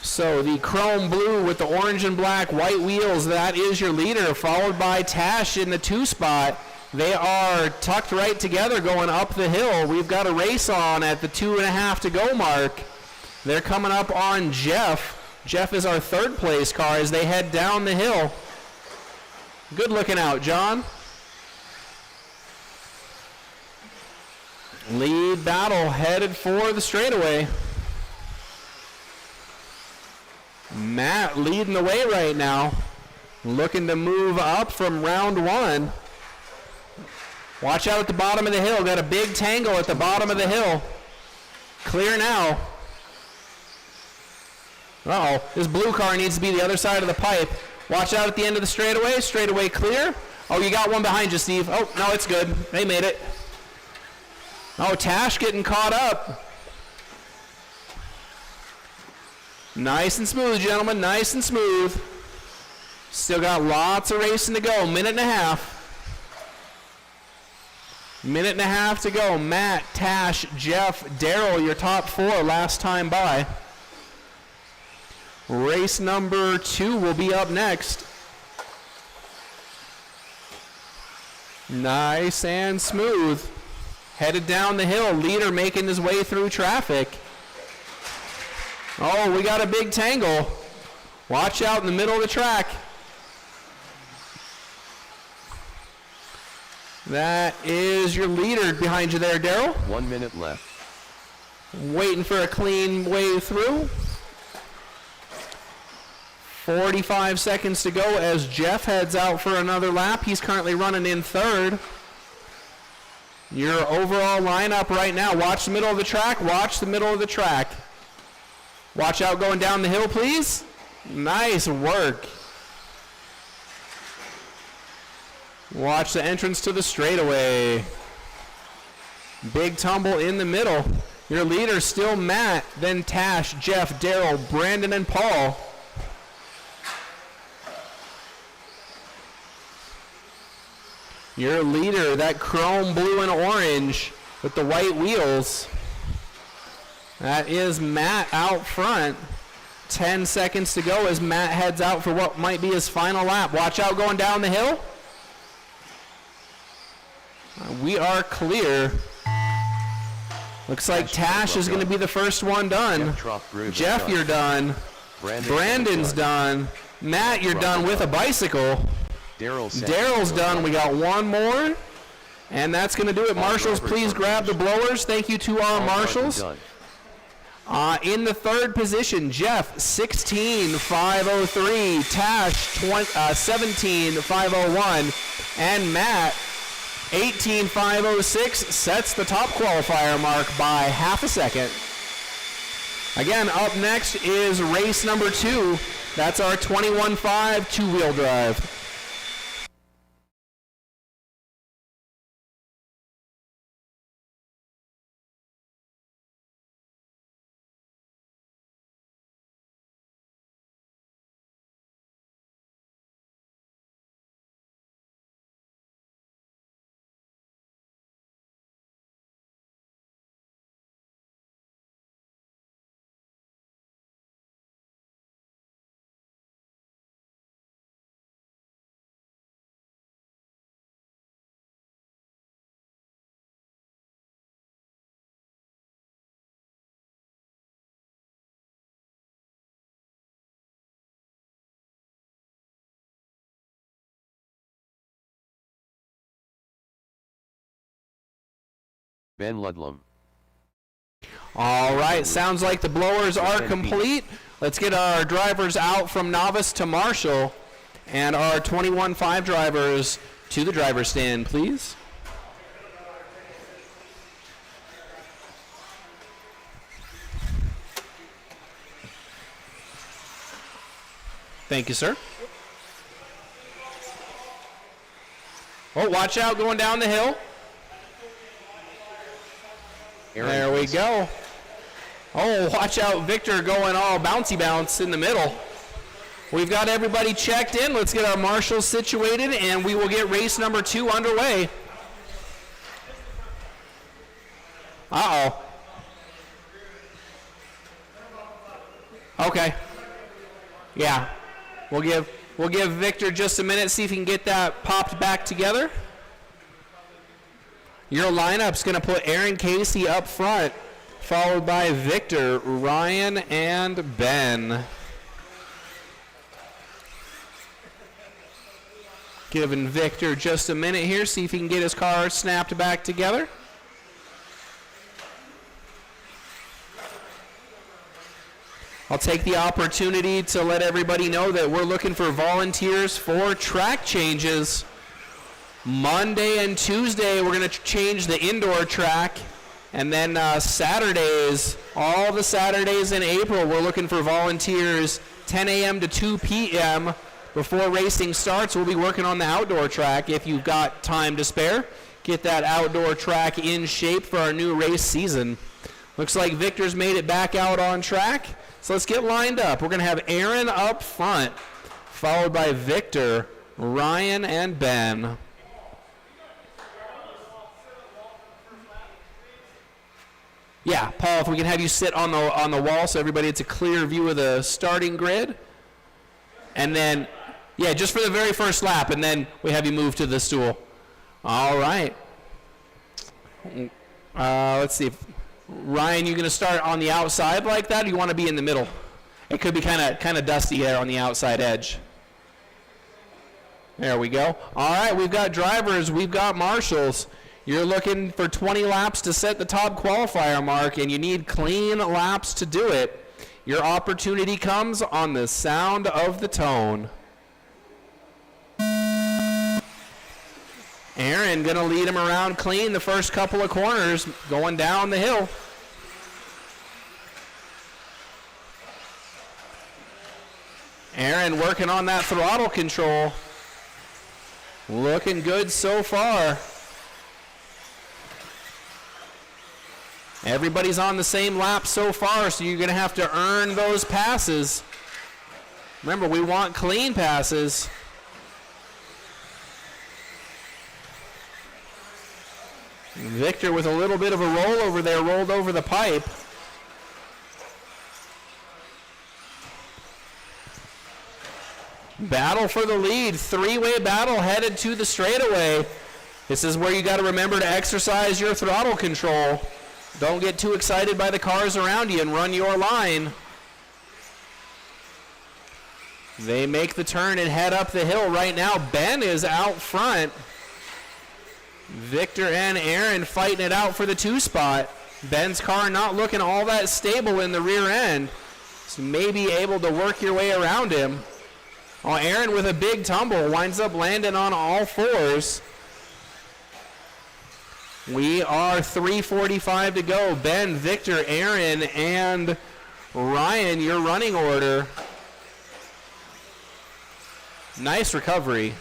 So the chrome blue with the orange and black white wheels, that is your leader, followed by Tash in the 2 spot. They are tucked right together going up the hill. We've got a race on at the 2.5 to go mark. They're coming up on Jeff. Jeff is our 3rd place car as they head down the hill. Good looking out, John. Lead battle headed for the straightaway. Matt leading the way right now. Looking to move up from round 1. Watch out at the bottom of the hill. Got a big tangle at the bottom of the hill. Clear now. Uh-oh. This blue car needs to be the other side of the pipe. Watch out at the end of the straightaway. Straightaway clear. Oh, you got one behind you, Steve. Oh, no, it's good. They made it. Oh, Tash getting caught up. Nice and smooth, gentlemen. Nice and smooth. Still got lots of racing to go. Minute and a half. Minute and a half to go. Matt, Tash, Jeff, Daryl, your top 4 last time by. Race number 2 will be up next. Nice and smooth. Headed down the hill. Leader making his way through traffic. Oh, we got a big tangle. Watch out in the middle of the track. That is your leader behind you there, Daryl. 1 minute left. Waiting for a clean way through. 45 seconds to go as Jeff heads out for another lap. He's currently running in third. Your overall lineup right now, watch the middle of the track, watch the middle of the track. Watch out going down the hill, please. Nice work. Watch the entrance to the straightaway. Big tumble in the middle. Your leader still Matt, then Tash, Jeff, Daryl, Brandon, and Paul. Your leader, that chrome blue and orange with the white wheels. That is Matt out front. 10 seconds to go as Matt heads out for what might be his final lap. Watch out going down the hill. We are clear. Looks like Tash is going to be the first one done. Jeff, you're done. Brandon's done. Matt, you're done with a bicycle. Daryl's done. We got one more. And that's going to do it. Marshals, please grab the blowers. Thank you to our marshals. In the third position, Jeff, 16,503. Tash, 17,501. And Matt, 18,506, sets the top qualifier mark by half a second. Again, up next is race number 2. That's our 21.5 two-wheel drive. Ben Ludlam. All right, sounds like the blowers are complete. Let's get our drivers out from novice to marshal and our 21.5 drivers to the driver's stand, please. Thank you, sir. Oh, watch out going down the hill. There we go. Oh, watch out, Victor going all bouncy bounce in the middle. We've got everybody checked in. Let's get our marshals situated, and we will get race number 2 underway. Uh-oh. Okay. Yeah. We'll give Victor just a minute, see if he can get that popped back together. Your lineup's going to put Aaron Casey up front, followed by Victor, Ryan, and Ben. Giving Victor just a minute here, see if he can get his car snapped back together. I'll take the opportunity to let everybody know that we're looking for volunteers for track changes. Monday and Tuesday, we're going to change the indoor track. And then Saturdays, all the Saturdays in April, we're looking for volunteers 10 a.m. to 2 p.m. Before racing starts, we'll be working on the outdoor track. If you've got time to spare, get that outdoor track in shape for our new race season. Looks like Victor's made it back out on track. So let's get lined up. We're going to have Aaron up front, followed by Victor, Ryan, and Ben. Yeah, Paul, if we can have you sit on the wall so everybody gets a clear view of the starting grid. And then, yeah, just for the very first lap, and then we have you move to the stool. All right. Let's see. Ryan, you going to start on the outside like that, or you want to be in the middle? It could be kind of dusty there on the outside edge. There we go. All right, we've got drivers. We've got marshals. You're looking for 20 laps to set the top qualifier mark, and you need clean laps to do it. Your opportunity comes on the sound of the tone. Aaron gonna lead him around clean the first couple of corners, going down the hill. Aaron working on that throttle control. Looking good so far. Everybody's on the same lap so far, so you're going to have to earn those passes. Remember, we want clean passes. Victor with a little bit of a rollover there, rolled over the pipe. Battle for the lead, three-way battle headed to the straightaway. This is where you got to remember to exercise your throttle control. Don't get too excited by the cars around you and run your line. They make the turn and head up the hill. Right now, Ben is out front. Victor and Aaron fighting it out for the 2 spot. Ben's car not looking all that stable in the rear end, so maybe able to work your way around him. Oh, Aaron with a big tumble winds up landing on all 4s. We are 3:45 to go. Ben, Victor, Aaron, and Ryan, your running order. Nice recovery.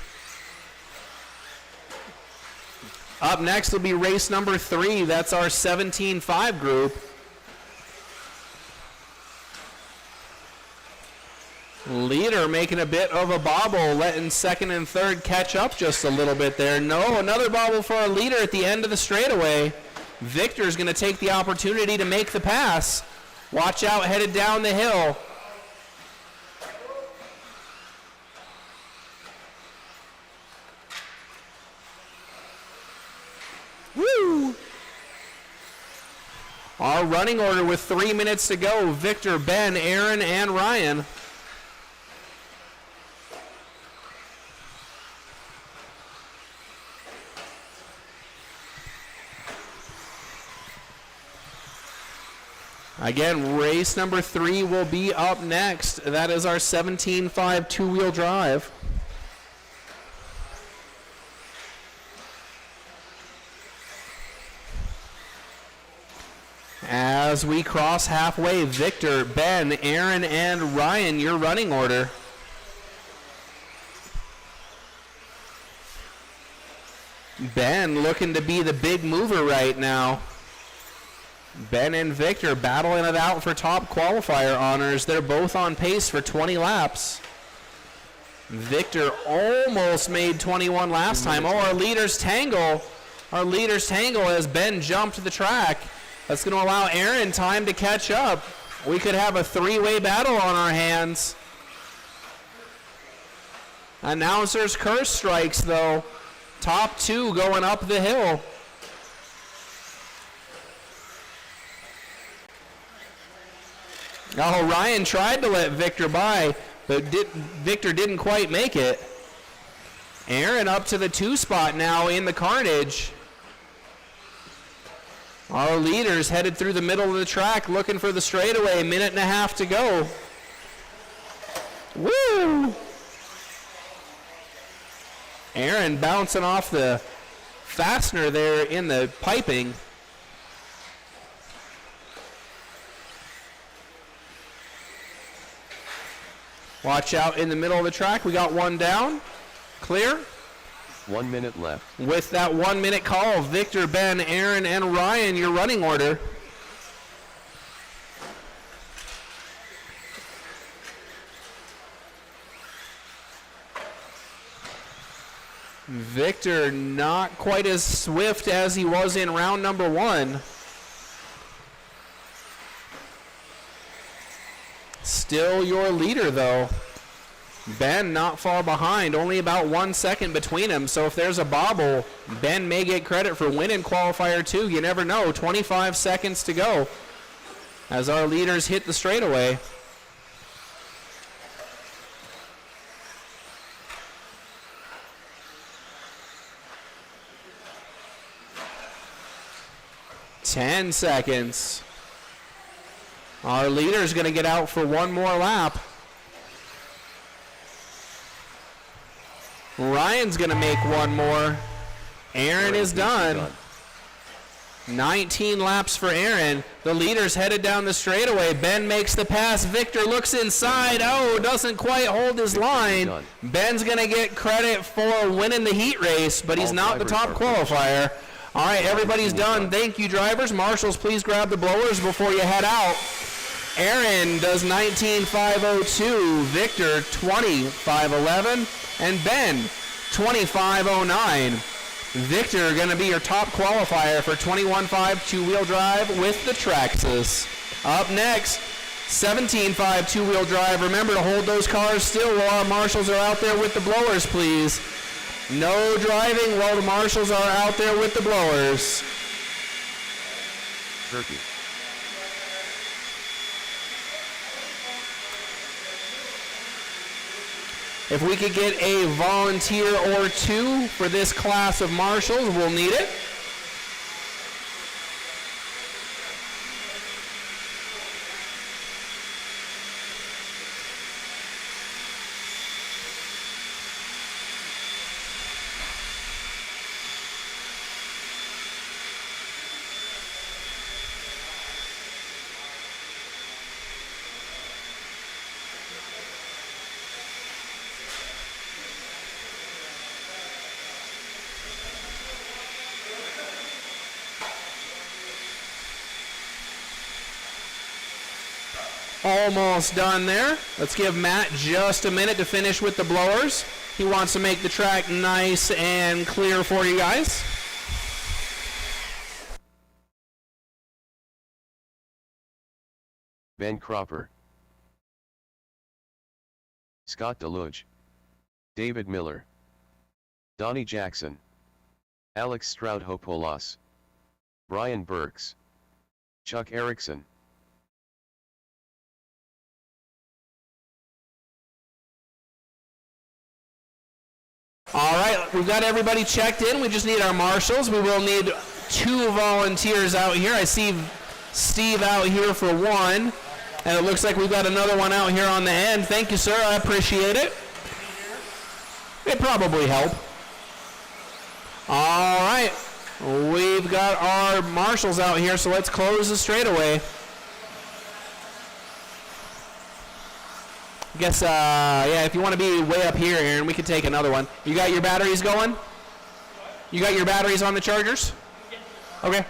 Up next will be race number 3. That's our 17-5 group. Leader making a bit of a bobble, letting second and third catch up just a little bit there. No, another bobble for our leader at the end of the straightaway. Victor's going to take the opportunity to make the pass. Watch out, headed down the hill. Woo! Our running order with 3 minutes to go. Victor, Ben, Aaron, and Ryan. Again, race number 3 will be up next. That is our 17-5 two-wheel drive. As we cross halfway, Victor, Ben, Aaron, and Ryan, your running order. Ben looking to be the big mover right now. Ben and Victor battling it out for top qualifier honors. They're both on pace for 20 laps. Victor almost made 21 last time. Oh, our leaders tangle. Our leaders tangle as Ben jumped the track. That's going to allow Aaron time to catch up. We could have a 3-way battle on our hands. Announcers curse strikes, though. Top 2 going up the hill. Oh, Ryan tried to let Victor by, but Victor didn't quite make it. Aaron up to the 2 spot now in the carnage. Our leaders headed through the middle of the track looking for the straightaway. 1.5 minutes to go. Woo! Aaron bouncing off the fastener there in the piping. Watch out in the middle of the track. We got one down. Clear. 1 minute left. With that 1 minute call, Victor, Ben, Aaron, and Ryan, your running order. Victor not quite as swift as he was in round number 1. Still your leader, though. Ben not far behind, only about 1 second between them. So if there's a bobble, Ben may get credit for winning qualifier 2. You never know. 25 seconds to go as our leaders hit the straightaway. $10 seconds. Our leader is going to get out for one more lap. Ryan's going to make one more. Aaron is done. 19 laps for Aaron. The leader's headed down the straightaway. Ben makes the pass. Victor looks inside. Oh, doesn't quite hold his line. Ben's going to get credit for winning the heat race, but he's not the top qualifier. All right, everybody's done. Thank you, drivers. Marshals, please grab the blowers before you head out. Aaron does 19.502. Victor, 20.511. And Ben, 20.509. Victor going to be your top qualifier for 21.5 two-wheel drive with the Traxxas. Up next, 17.5 two-wheel drive. Remember to hold those cars still while our marshals are out there with the blowers, please. No driving while the marshals are out there with the blowers. Turkey. If we could get a volunteer or two for this class of marshals, we'll need it. Almost done there. Let's give Matt just a minute to finish with the blowers. He wants to make the track nice and clear for you guys. Ben Cropper, Scott Deluge, David Miller, Donnie Jackson, Alex Stroud-Hopolas, Brian Burks, Chuck Erickson. All right, we've got everybody checked in. We just need our marshals. We will need 2 volunteers out here. I see Steve out here for 1, and it looks like we've got another one out here on the end. Thank you, sir. I appreciate it. It'd probably help. All right, we've got our marshals out here, so let's close the straightaway. I guess, yeah, if you want to be way up here, Aaron, we could take another one. You got your batteries going? You got your batteries on the chargers? Okay.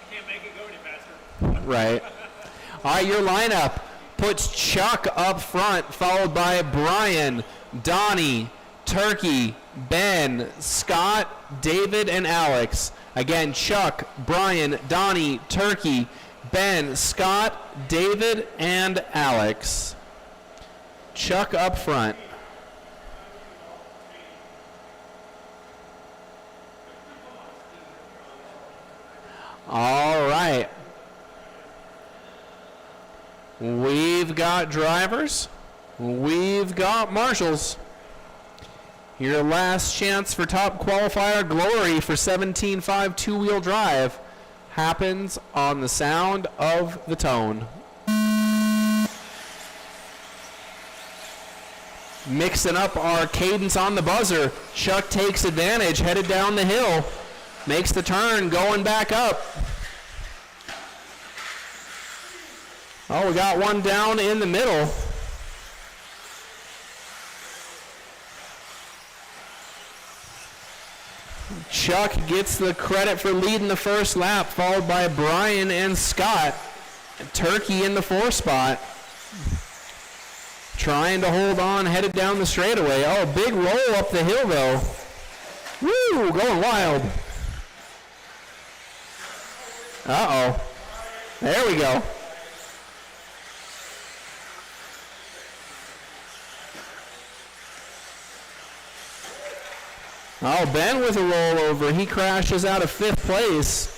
Can't make it go any faster. Right. All right, your lineup puts Chuck up front, followed by Brian, Donnie, Turkey, Ben, Scott, David, and Alex. Again, Chuck, Brian, Donnie, Turkey, Ben, Scott, David, and Alex. Chuck up front. All right. We've got drivers. We've got marshals. Your last chance for top qualifier glory for 17.5 two-wheel drive happens on the sound of the tone. Mixing up our cadence on the buzzer. Chuck takes advantage, headed down the hill. Makes the turn, going back up. Oh, we got one down in the middle. Chuck gets the credit for leading the first lap, followed by Brian and Scott. Turkey in the 4th spot. Trying to hold on, headed down the straightaway. Oh, big roll up the hill, though. Woo, going wild. Uh-oh. There we go. Oh, Ben with a rollover. He crashes out of 5th place.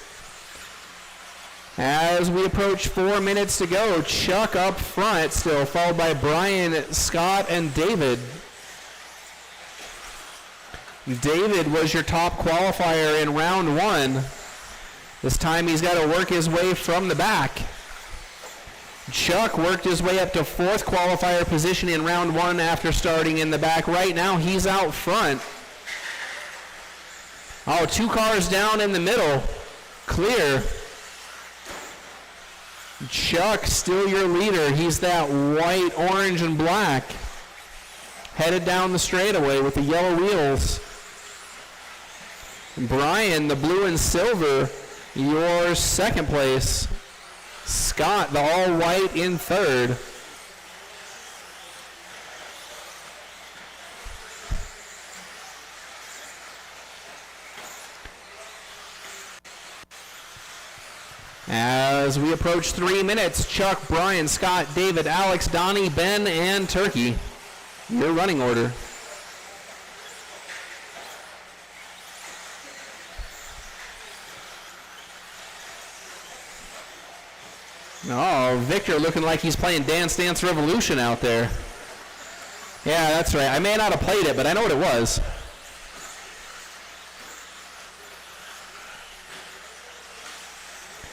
As we approach 4 minutes to go, Chuck up front still, followed by Brian, Scott, and David. David was your top qualifier in round 1. This time he's got to work his way from the back. Chuck worked his way up to 4th qualifier position in round 1 after starting in the back. Right now he's out front. Oh, 2 cars down in the middle. Clear. Chuck, still your leader. He's that white, orange, and black. Headed down the straightaway with the yellow wheels. Brian, the blue and silver, your 2nd place. Scott, the all-white, in 3rd. As we approach 3 minutes, Chuck, Brian, Scott, David, Alex, Donnie, Ben, and Turkey. Your running order. Oh, Victor looking like he's playing Dance Dance Revolution out there. Yeah, that's right. I may not have played it, but I know what it was.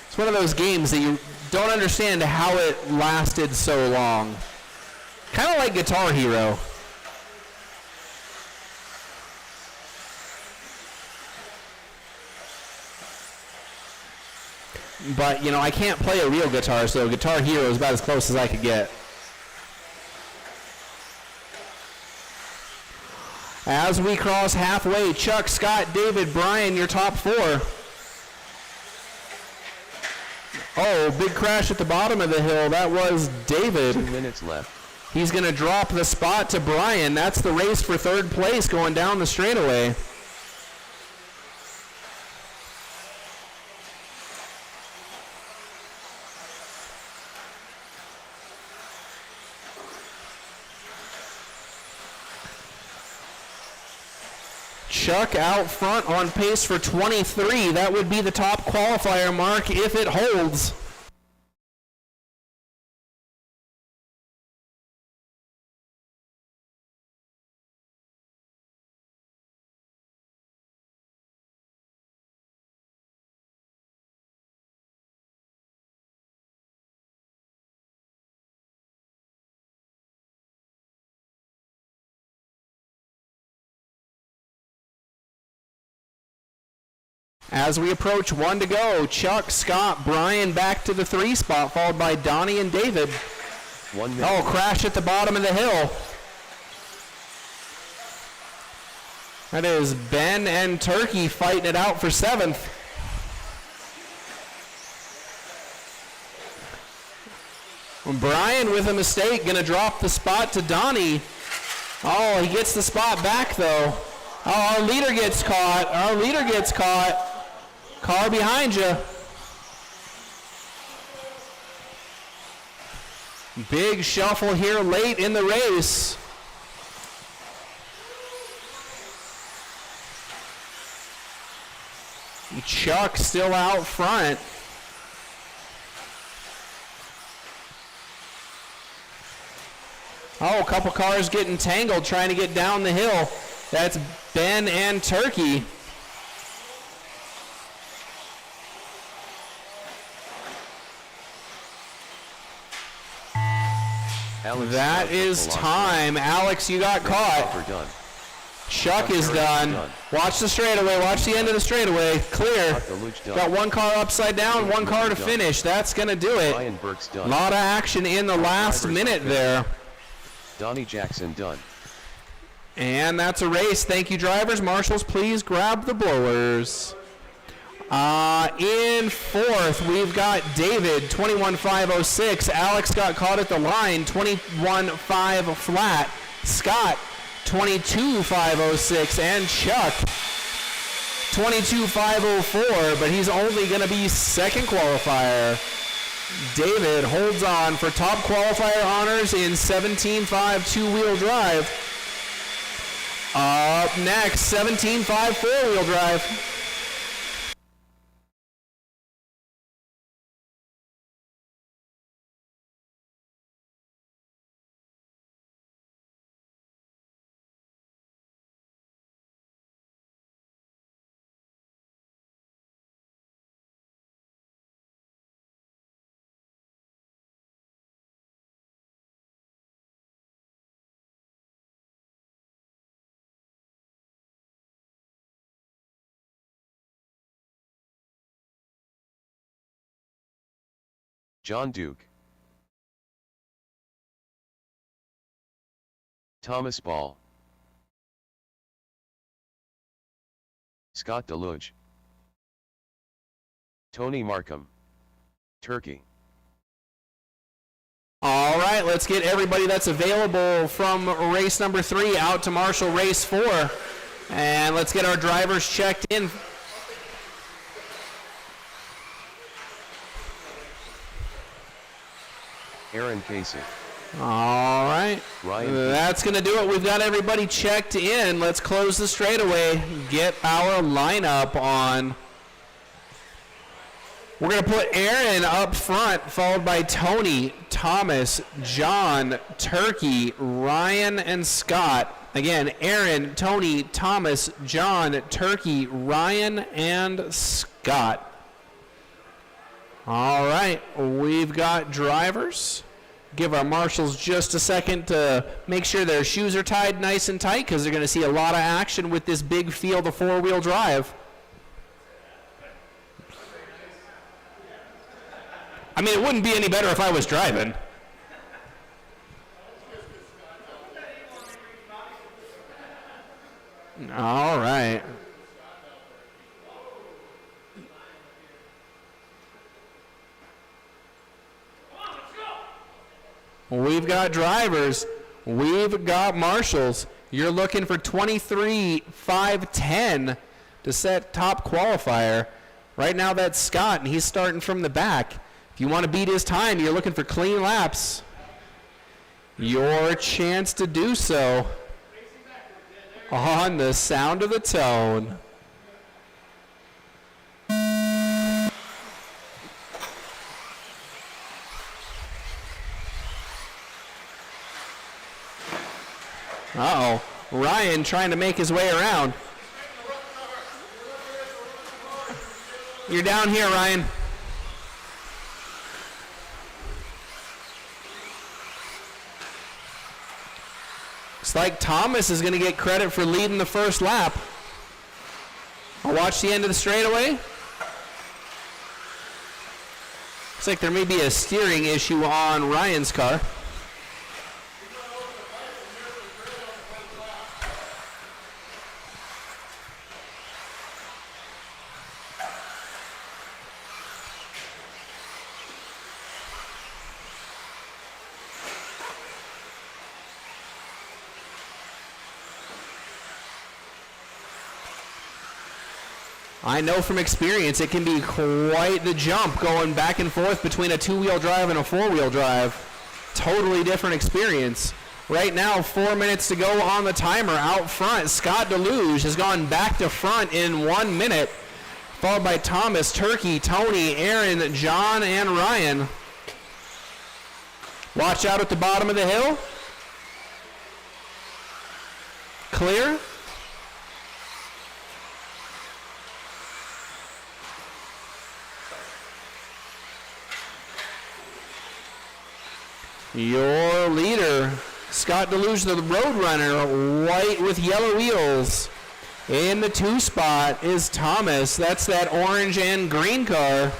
It's one of those games that you don't understand how it lasted so long. Kind of like Guitar Hero. But, you know, I can't play a real guitar, so Guitar Hero is about as close as I could get. As we cross halfway, Chuck, Scott, David, Brian, your top 4. Oh, big crash at the bottom of the hill. That was David. 2 minutes left. He's going to drop the spot to Brian. That's the race for 3rd place going down the straightaway. Chuck out front on pace for 23. That would be the top qualifier mark if it holds. As we approach 1 to go, Chuck, Scott, Brian back to the 3 spot, followed by Donnie and David. 1 minute. Oh, crash at the bottom of the hill. That is Ben and Turkey fighting it out for 7th. Brian with a mistake, gonna drop the spot to Donnie. Oh, he gets the spot back though. Oh, our leader gets caught. Our leader gets caught. Car behind you. Big shuffle here late in the race. Chuck still out front. Oh, a couple cars getting tangled trying to get down the hill. That's Ben and Turkey. Alex, that is time. Alex, you got caught. Done. Chuck is done. Watch the straightaway. Watch the end of the straightaway. Clear. Got 1 car upside down, 1 car to finish. That's going to do it. A lot of action in the last minute there. Donnie Jackson done. And that's a race. Thank you, drivers. Marshals, please grab the blowers. In 4th, we've got David, 21.506. Alex got caught at the line, 21.5 flat. Scott, 22.506. And Chuck, 22.504, but he's only going to be 2nd qualifier. David holds on for top qualifier honors in 17.5 two-wheel drive. Up next, 17.5 four-wheel drive. John Duke. Thomas Ball. Scott Deluge. Tony Markham. Turkey. All right, let's get everybody that's available from race number 3 out to marshal race 4. And let's get our drivers checked in. Aaron Casey. All right, Ryan. That's going to do it. We've got everybody checked in. Let's close the straightaway, get our lineup on. We're going to put Aaron up front, followed by Tony, Thomas, John, Turkey, Ryan, and Scott. Again, Aaron, Tony, Thomas, John, Turkey, Ryan, and Scott. All right, we've got drivers. Give our marshals just a second to make sure their shoes are tied nice and tight because they're going to see a lot of action with this big field of four-wheel drive. I mean, it wouldn't be any better if I was driving. All right. We've got drivers. We've got marshals. You're looking for 23.510 to set top qualifier. Right now that's Scott, and he's starting from the back. If you want to beat his time, you're looking for clean laps. Your chance to do so on the sound of the tone. Uh-oh. Ryan trying to make his way around. You're down here, Ryan. Looks like Thomas is going to get credit for leading the first lap. I'll watch the end of the straightaway. Looks like there may be a steering issue on Ryan's car. I know from experience it can be quite the jump going back and forth between a two-wheel drive and a four-wheel drive. Totally different experience. Right now, 4 minutes to go on the timer. Out front, Scott Deluge has gone back to front in 1 minute, followed by Thomas, Turkey, Tony, Aaron, John, and Ryan. Watch out at the bottom of the hill. Clear. Your leader, Scott Deluge, the Roadrunner, white with yellow wheels. In the 2 spot is Thomas. That's that orange and green car.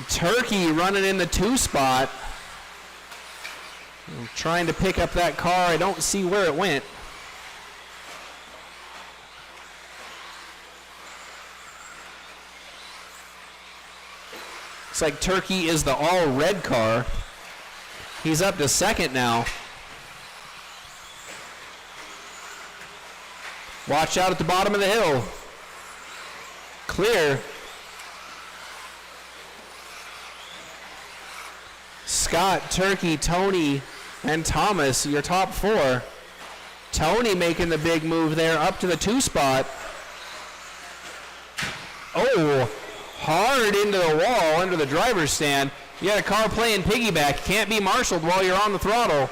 Turkey running in the 2 spot. I'm trying to pick up that car. I don't see where it went. Looks like Turkey is the all red car. He's up to second now. Watch out at the bottom of the hill. Clear. Scott, Turkey, Tony, and Thomas, your top 4. Tony making the big move there up to the 2 spot. Oh, hard into the wall under the driver's stand. You got a car playing piggyback. Can't be marshaled while you're on the throttle.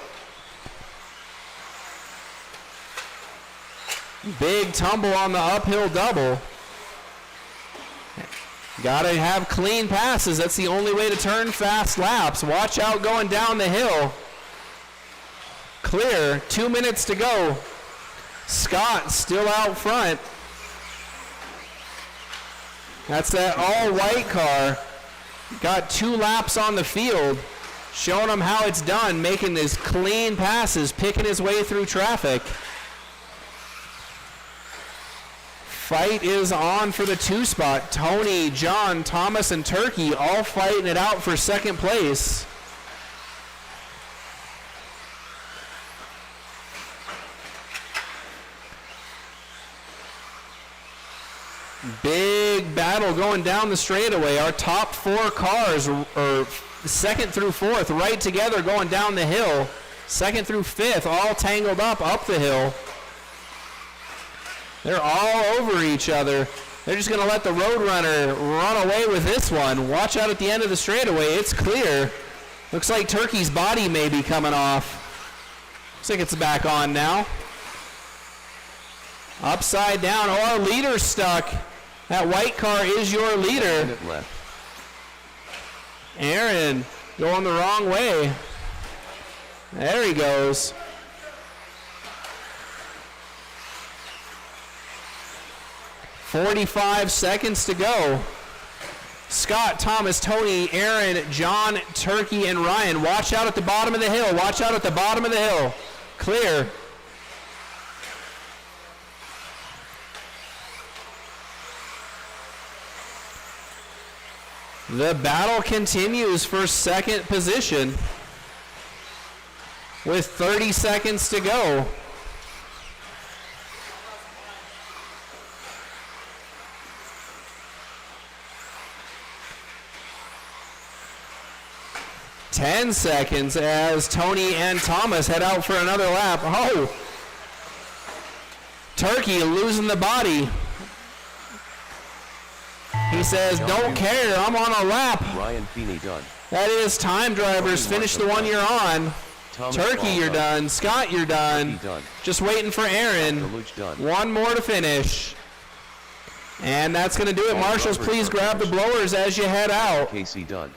Big tumble on the uphill double. Got to have clean passes. That's the only way to turn fast laps. Watch out going down the hill. Clear. 2 minutes to go. Scott still out front. That's that all-white car. got 2 laps on the field, showing him how it's done, making his clean passes, picking his way through traffic. Fight is on for the 2 spot. Tony, John, Thomas, and Turkey all fighting it out for second place. Big battle going down the straightaway. Our top 4 cars, or 2nd through 4th, right together going down the hill. 2nd through 5th, all tangled up the hill. They're all over each other. They're just going to let the Roadrunner run away with this one. Watch out at the end of the straightaway. It's clear. Looks like Turkey's body may be coming off. Looks like it's back on now. Upside down. Oh, our leader's stuck. That white car is your leader. 1 minute left. Aaron going the wrong way. There he goes. .45 seconds to go. Scott, Thomas, Tony, Aaron, John, Turkey, and Ryan. Watch out at the bottom of the hill. Watch out at the bottom of the hill. Clear. The battle continues for second position with 30 seconds to go. Ten seconds as Tony and Thomas head out for another lap. Oh, Turkey losing the body. He says, don't care, I'm on a lap. Ryan Feeney done. That is time, drivers. Finish the one you're on. Thomas Turkey, you're done. Scott, you're done. done. Just waiting for Aaron. Done. One more to finish. And that's going to do it. Marshals, please grab the blowers as you head out. Casey done.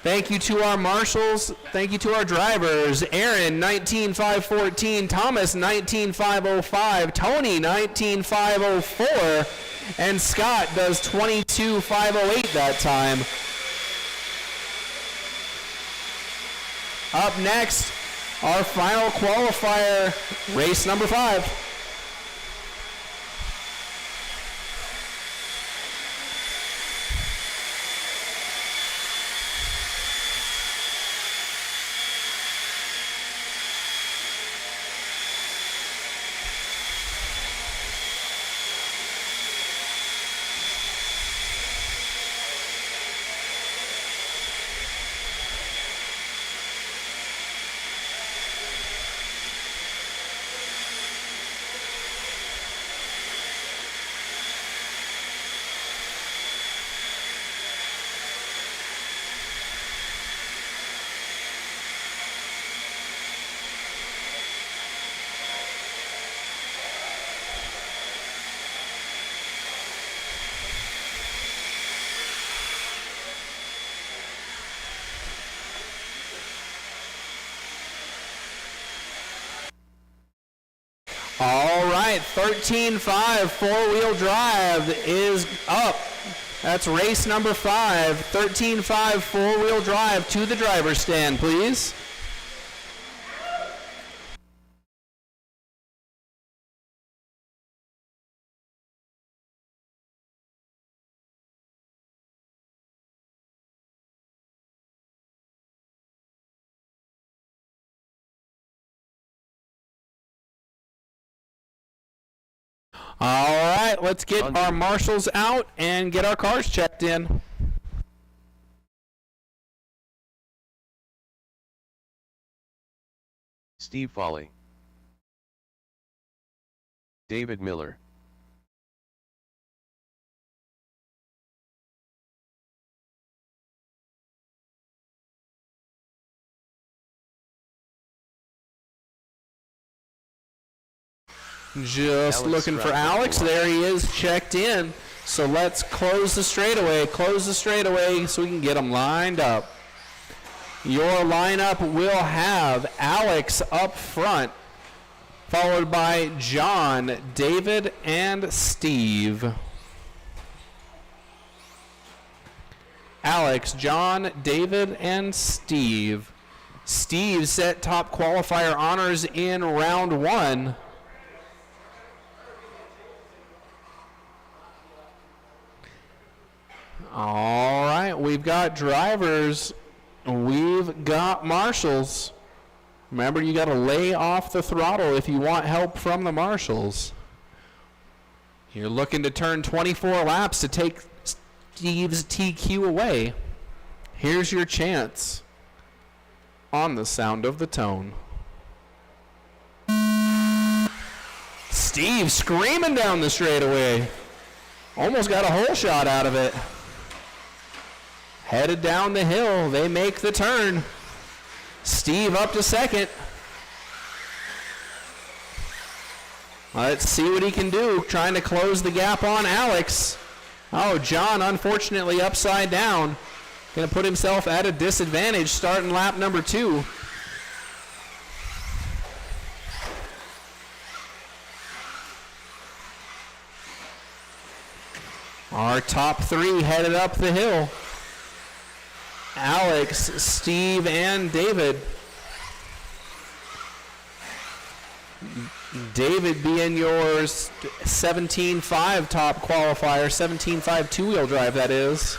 Thank you to our marshals. Thank you to our drivers. Aaron, 19.514. Thomas, 19.505. Tony, 19.504. And Scott does 22.508 that time. Up next, our final qualifier, race number 5. All right, 13.5 four-wheel drive is up. That's race number 5. 13.5 four-wheel drive to the driver's stand, please. All right, let's get our marshals out and get our cars checked in. Steve Foley. David Miller. Just Alex looking for Stratford. Alex. There he is, checked in. So let's close the straightaway so we can get them lined up. Your lineup will have Alex up front, followed by John, David, and Steve. Alex, John, David, and Steve. Steve set top qualifier honors in round 1. All right, we've got drivers. We've got marshals. Remember, you got to lay off the throttle if you want help from the marshals. You're looking to turn 24 laps to take Steve's TQ away. Here's your chance on the sound of the tone. Steve screaming down the straightaway. Almost got a hole shot out of it. Headed down the hill. They make the turn. Steve up to second. Let's see what he can do, trying to close the gap on Alex. Oh, John, unfortunately, upside down. Going to put himself at a disadvantage starting lap number 2. Our top 3 headed up the hill. Alex, Steve, and David. David being your 17.5 top qualifier, 17.5 two-wheel drive, that is.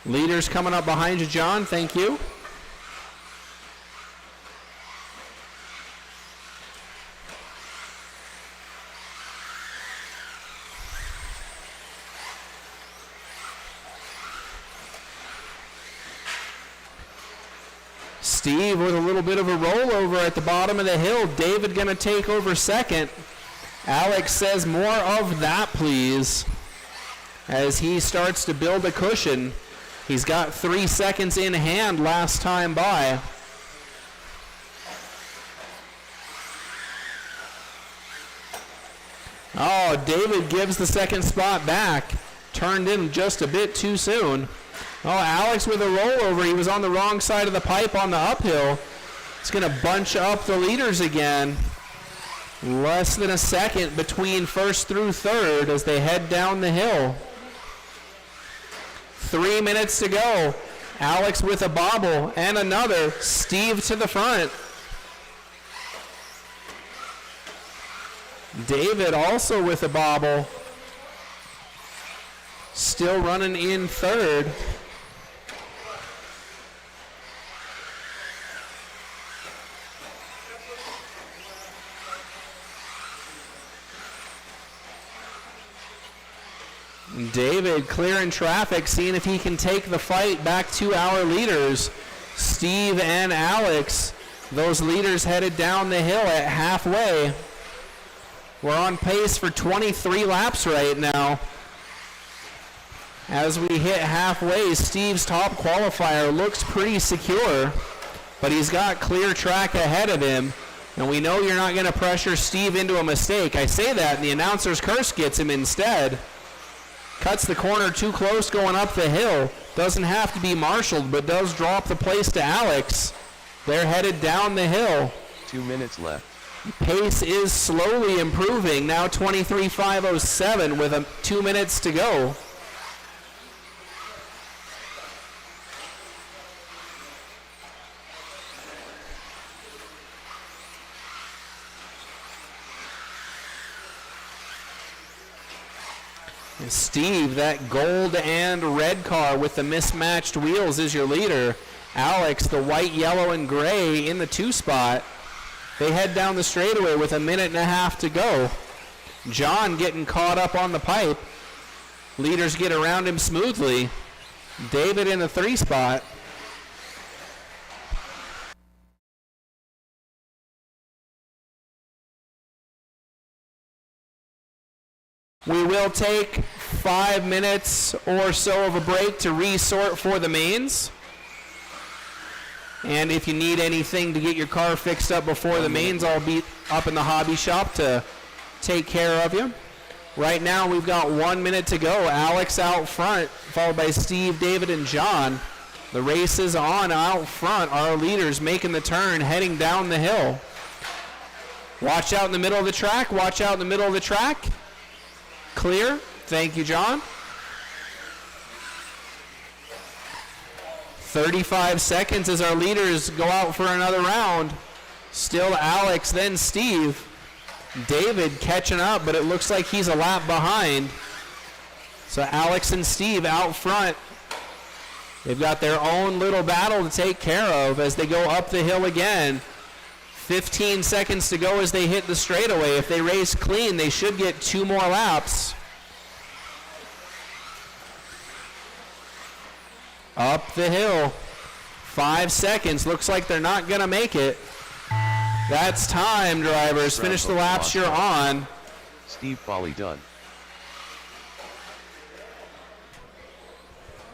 Leaders coming up behind you, John. Thank you. Steve with a little bit of a rollover at the bottom of the hill. David going to take over second. Alex says, more of that, please, as he starts to build a cushion. He's got 3 seconds in hand last time by. Oh, David gives the second spot back. Turned in just a bit too soon. Oh, Alex with a rollover. He was on the wrong side of the pipe on the uphill. It's going to bunch up the leaders again. Less than a second between first through third as they head down the hill. 3 minutes to go. Alex with a bobble and another. Steve to the front. David also with a bobble. Still running in third. David clearing traffic, seeing if he can take the fight back to our leaders. Steve and Alex, those leaders headed down the hill at halfway. We're on pace for 23 laps right now. As we hit halfway, Steve's top qualifier looks pretty secure, but he's got clear track ahead of him, and we know you're not going to pressure Steve into a mistake. I say that, and the announcer's curse gets him instead. Cuts the corner too close going up the hill. Doesn't have to be marshaled, but does drop the place to Alex. They're headed down the hill. 2 minutes left. Pace is slowly improving. Now 23.507 with 2 minutes to go. Steve, that gold and red car with the mismatched wheels, is your leader. Alex, the white, yellow, and gray in the 2 spot. They head down the straightaway with 1.5 minutes to go. John getting caught up on the pipe. Leaders get around him smoothly. David in the 3 spot. We will take 5 minutes or so of a break to resort for the mains. And if you need anything to get your car fixed up before the mains, I'll be up in the hobby shop to take care of you. Right now we've got 1 minute to go. Alex out front, followed by Steve, David, and John. The race is on out front. Our leaders making the turn, heading down the hill. Watch out in the middle of the track. Watch out in the middle of the track. Clear. Thank you, John. 35 seconds as our leaders go out for another round. Still Alex, then Steve. David catching up, but it looks like he's a lap behind. So Alex and Steve out front. They've got their own little battle to take care of as they go up the hill again. 15 seconds to go as they hit the straightaway. If they race clean, they should get 2 more laps. Up the hill. 5 seconds. Looks like they're not going to make it. That's time, drivers. Finish the laps you're on. Steve Foley done.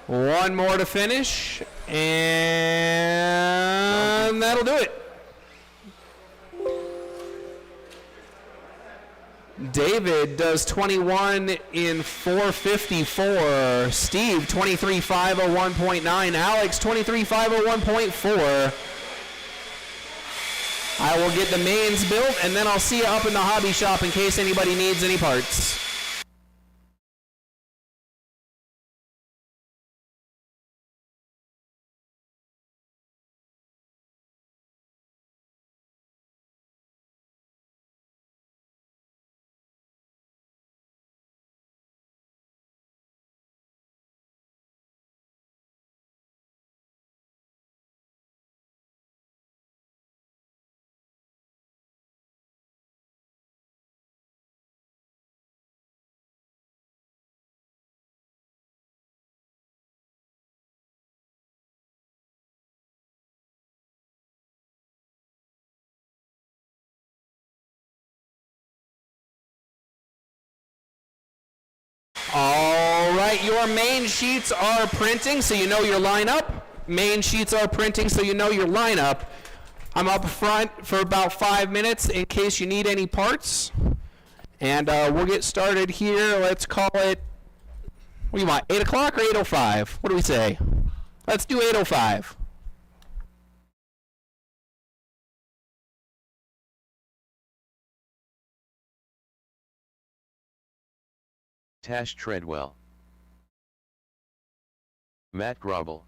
1 more to finish, and that'll do it. David does 21 in 4:54. Steve 23:501.9. Alex 23:501.4. I will get the mains built, and then I'll see you up in the hobby shop in case anybody needs any parts. All right, your main sheets are printing, so you know your lineup. Main sheets are printing, so you know your lineup. I'm up front for about 5 minutes in case you need any parts. And we'll get started here. Let's call it, what do you want, 8 o'clock or 8:05? What do we say? Let's do 8:05. Tash Treadwell. Matt Grobel.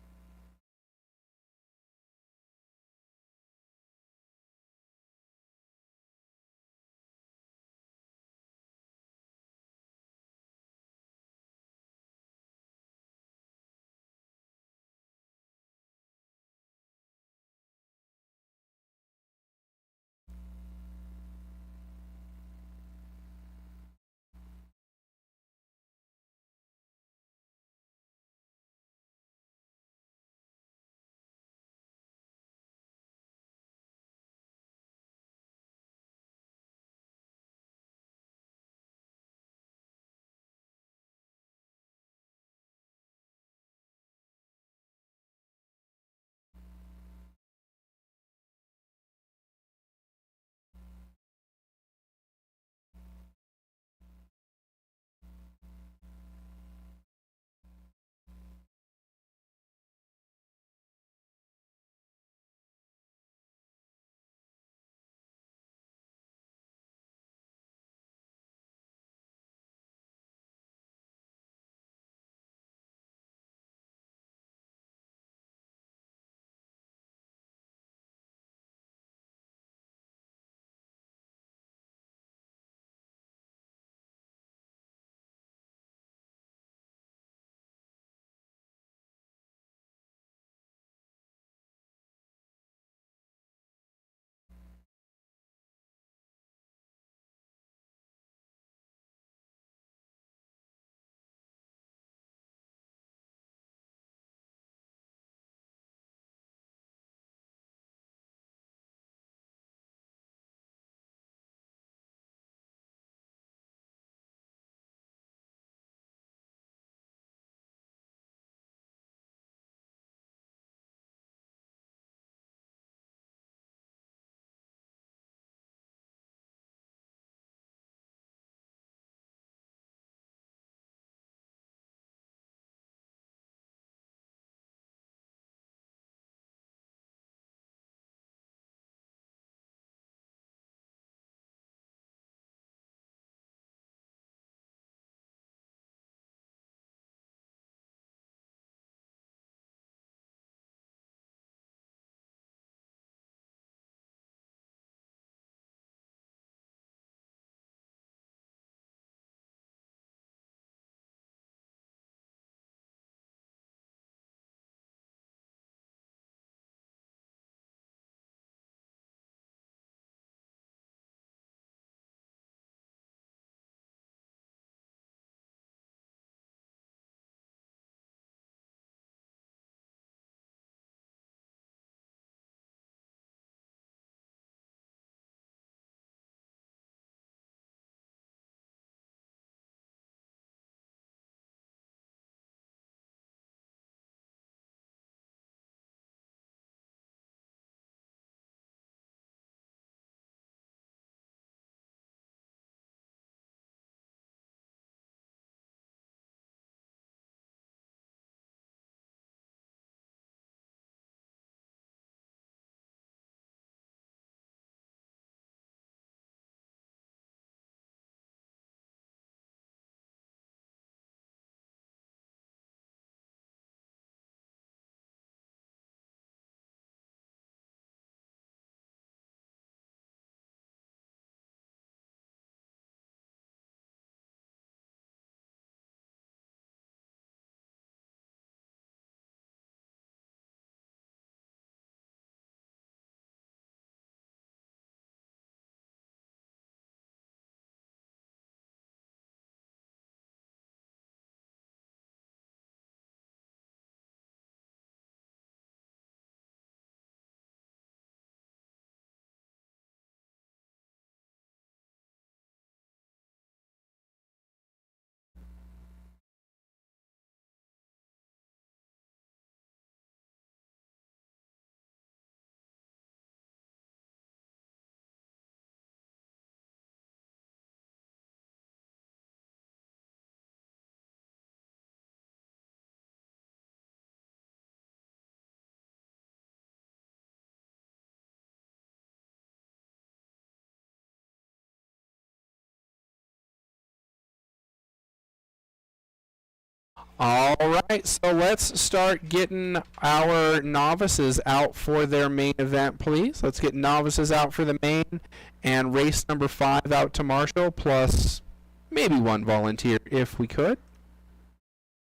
All right, so let's start getting our novices out for their main event, please. Let's get novices out for the main and race number 5 out to Marshall, plus maybe 1 volunteer if we could.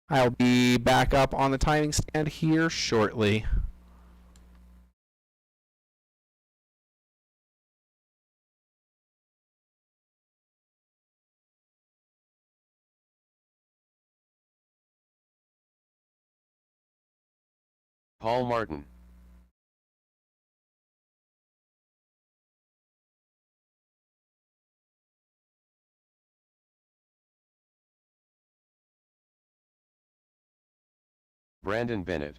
I'll be back up on the timing stand here shortly. Paul Martin. Brandon Bennett.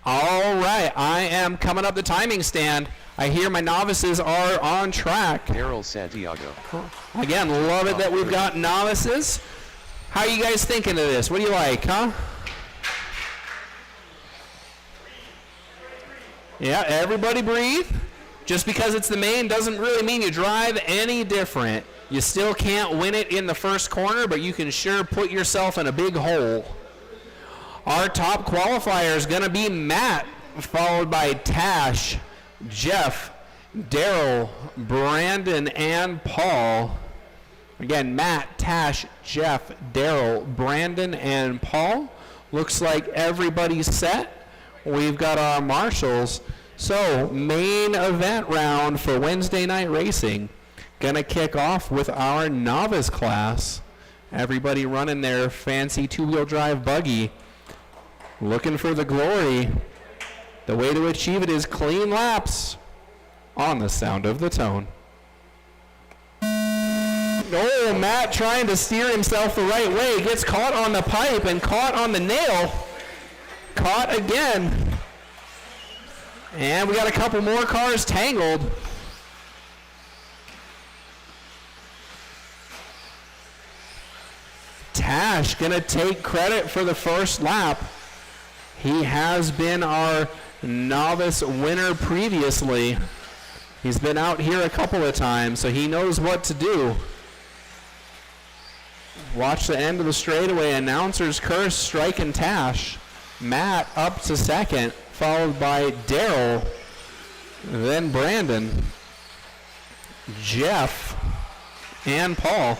All right, I am coming up the timing stand. I hear my novices are on track. Daryl Santiago. Again, love it that we've got novices. How are you guys thinking of this? What do you like, huh? Yeah, everybody breathe. Just because it's the main doesn't really mean you drive any different. You still can't win it in the first corner, but you can sure put yourself in a big hole. Our top qualifier is going to be Matt, followed by Tash, Jeff, Daryl, Brandon, and Paul. Again, Matt, Tash, Jeff, Daryl, Brandon, and Paul. Looks like everybody's set. We've got our marshals. So, main event round for Wednesday night racing. Gonna kick off with our novice class. Everybody running their fancy 2-wheel drive buggy. Looking for the glory. The way to achieve it is clean laps on the sound of the tone. Oh, Matt trying to steer himself the right way. Gets caught on the pipe and caught on the nail. Caught again. And we got a couple more cars tangled. Tash gonna take credit for the first lap. He has been our novice winner previously. He's been out here a couple of times, so he knows what to do. Watch the end of the straightaway. Announcer's curse striking Tash. Matt up to second, followed by Daryl, then Brandon, Jeff, and Paul.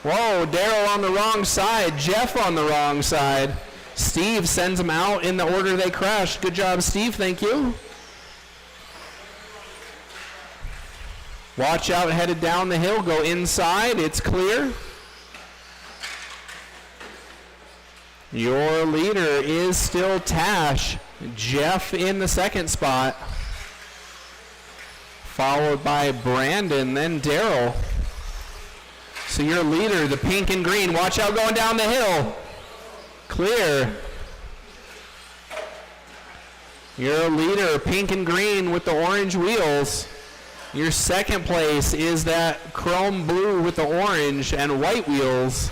Whoa, Daryl on the wrong side, Jeff on the wrong side. Steve sends them out in the order they crashed. Good job, Steve, thank you. Watch out, headed down the hill, go inside, it's clear. Your leader is still Tash. Jeff in the second spot, followed by Brandon, then Daryl. So your leader, the pink and green, watch out going down the hill. Clear. Your leader, pink and green with the orange wheels. Your second place is that chrome blue with the orange and white wheels.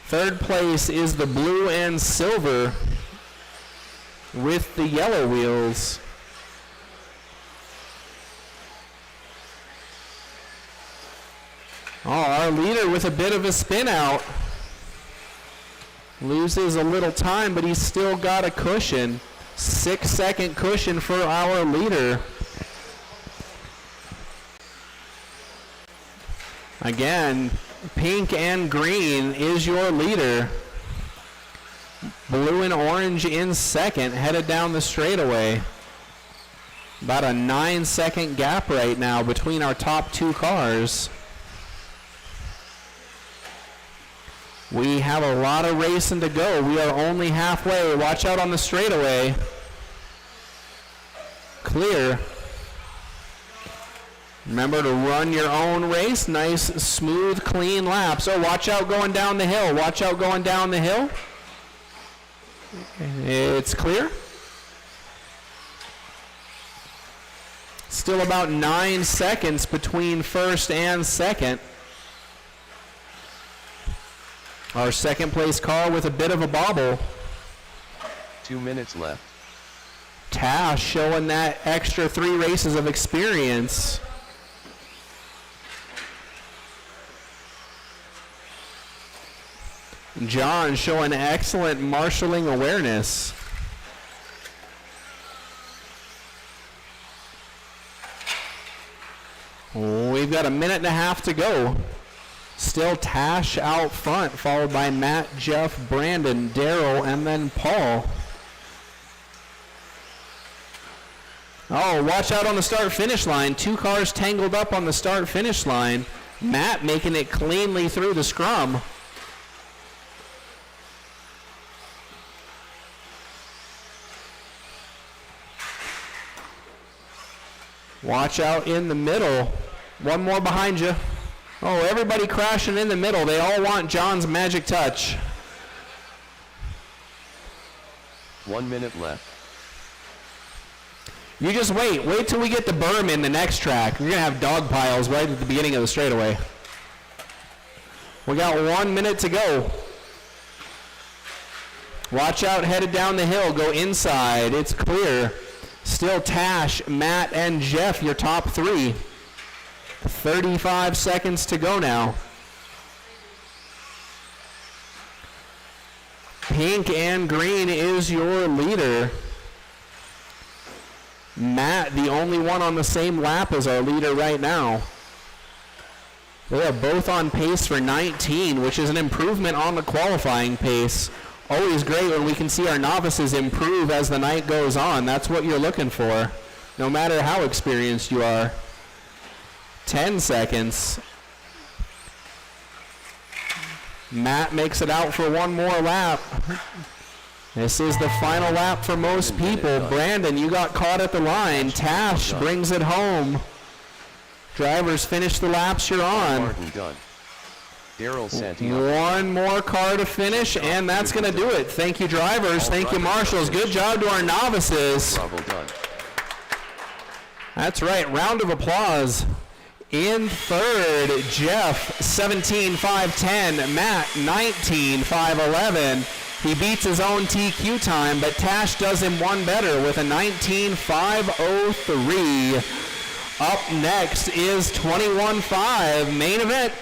Third place is the blue and silver with the yellow wheels. Oh, our leader with a bit of a spin out. Loses a little time, but he's still got a cushion. 6-second cushion for our leader. Again, pink and green is your leader. Blue and orange in second, headed down the straightaway. About a 9-second gap right now between our top two cars. We have a lot of racing to go. We are only halfway. Watch out on the straightaway. Clear. Remember to run your own race. Nice, smooth, clean laps. Oh, watch out going down the hill. Watch out going down the hill. It's clear. Still about 9 seconds between first and second. Our second place car with a bit of a bobble. 2 minutes left. Tash showing that extra 3 races of experience. John showing excellent marshaling awareness. We've got a minute and a half to go. Still Tash out front, followed by Matt, Jeff, Brandon, Daryl, and then Paul. Oh, watch out on the start-finish line. 2 cars tangled up on the start-finish line. Matt making it cleanly through the scrum. Watch out in the middle. One more behind you. Oh, everybody crashing in the middle. They all want John's magic touch. 1 minute left. You just wait. Wait till we get the berm in the next track. You're going to have dog piles right at the beginning of the straightaway. We got 1 minute to go. Watch out, headed down the hill. Go inside. It's clear. Still Tash, Matt, and Jeff, your top 3. 35 seconds to go now. Pink and green is your leader. Matt, the only one on the same lap as our leader right now. They are both on pace for 19, which is an improvement on the qualifying pace. Always great when we can see our novices improve as the night goes on. That's what you're looking for, no matter how experienced you are. 10 seconds. Matt makes it out for one more lap. This is the final lap for most people. Brandon, you got caught at the line. Tash brings it home. Drivers finish the laps you're on. Martin done. Daryl Santiago. One more car to finish, and that's going to do it. Thank you, drivers. Thank you, marshals. Good job to our novices. Bravo done. That's right. Round of applause. In third, Jeff, 17.510. Matt, 19.511. He beats his own TQ time, but Tash does him one better with a 19.503. Up next is 21.5 main event.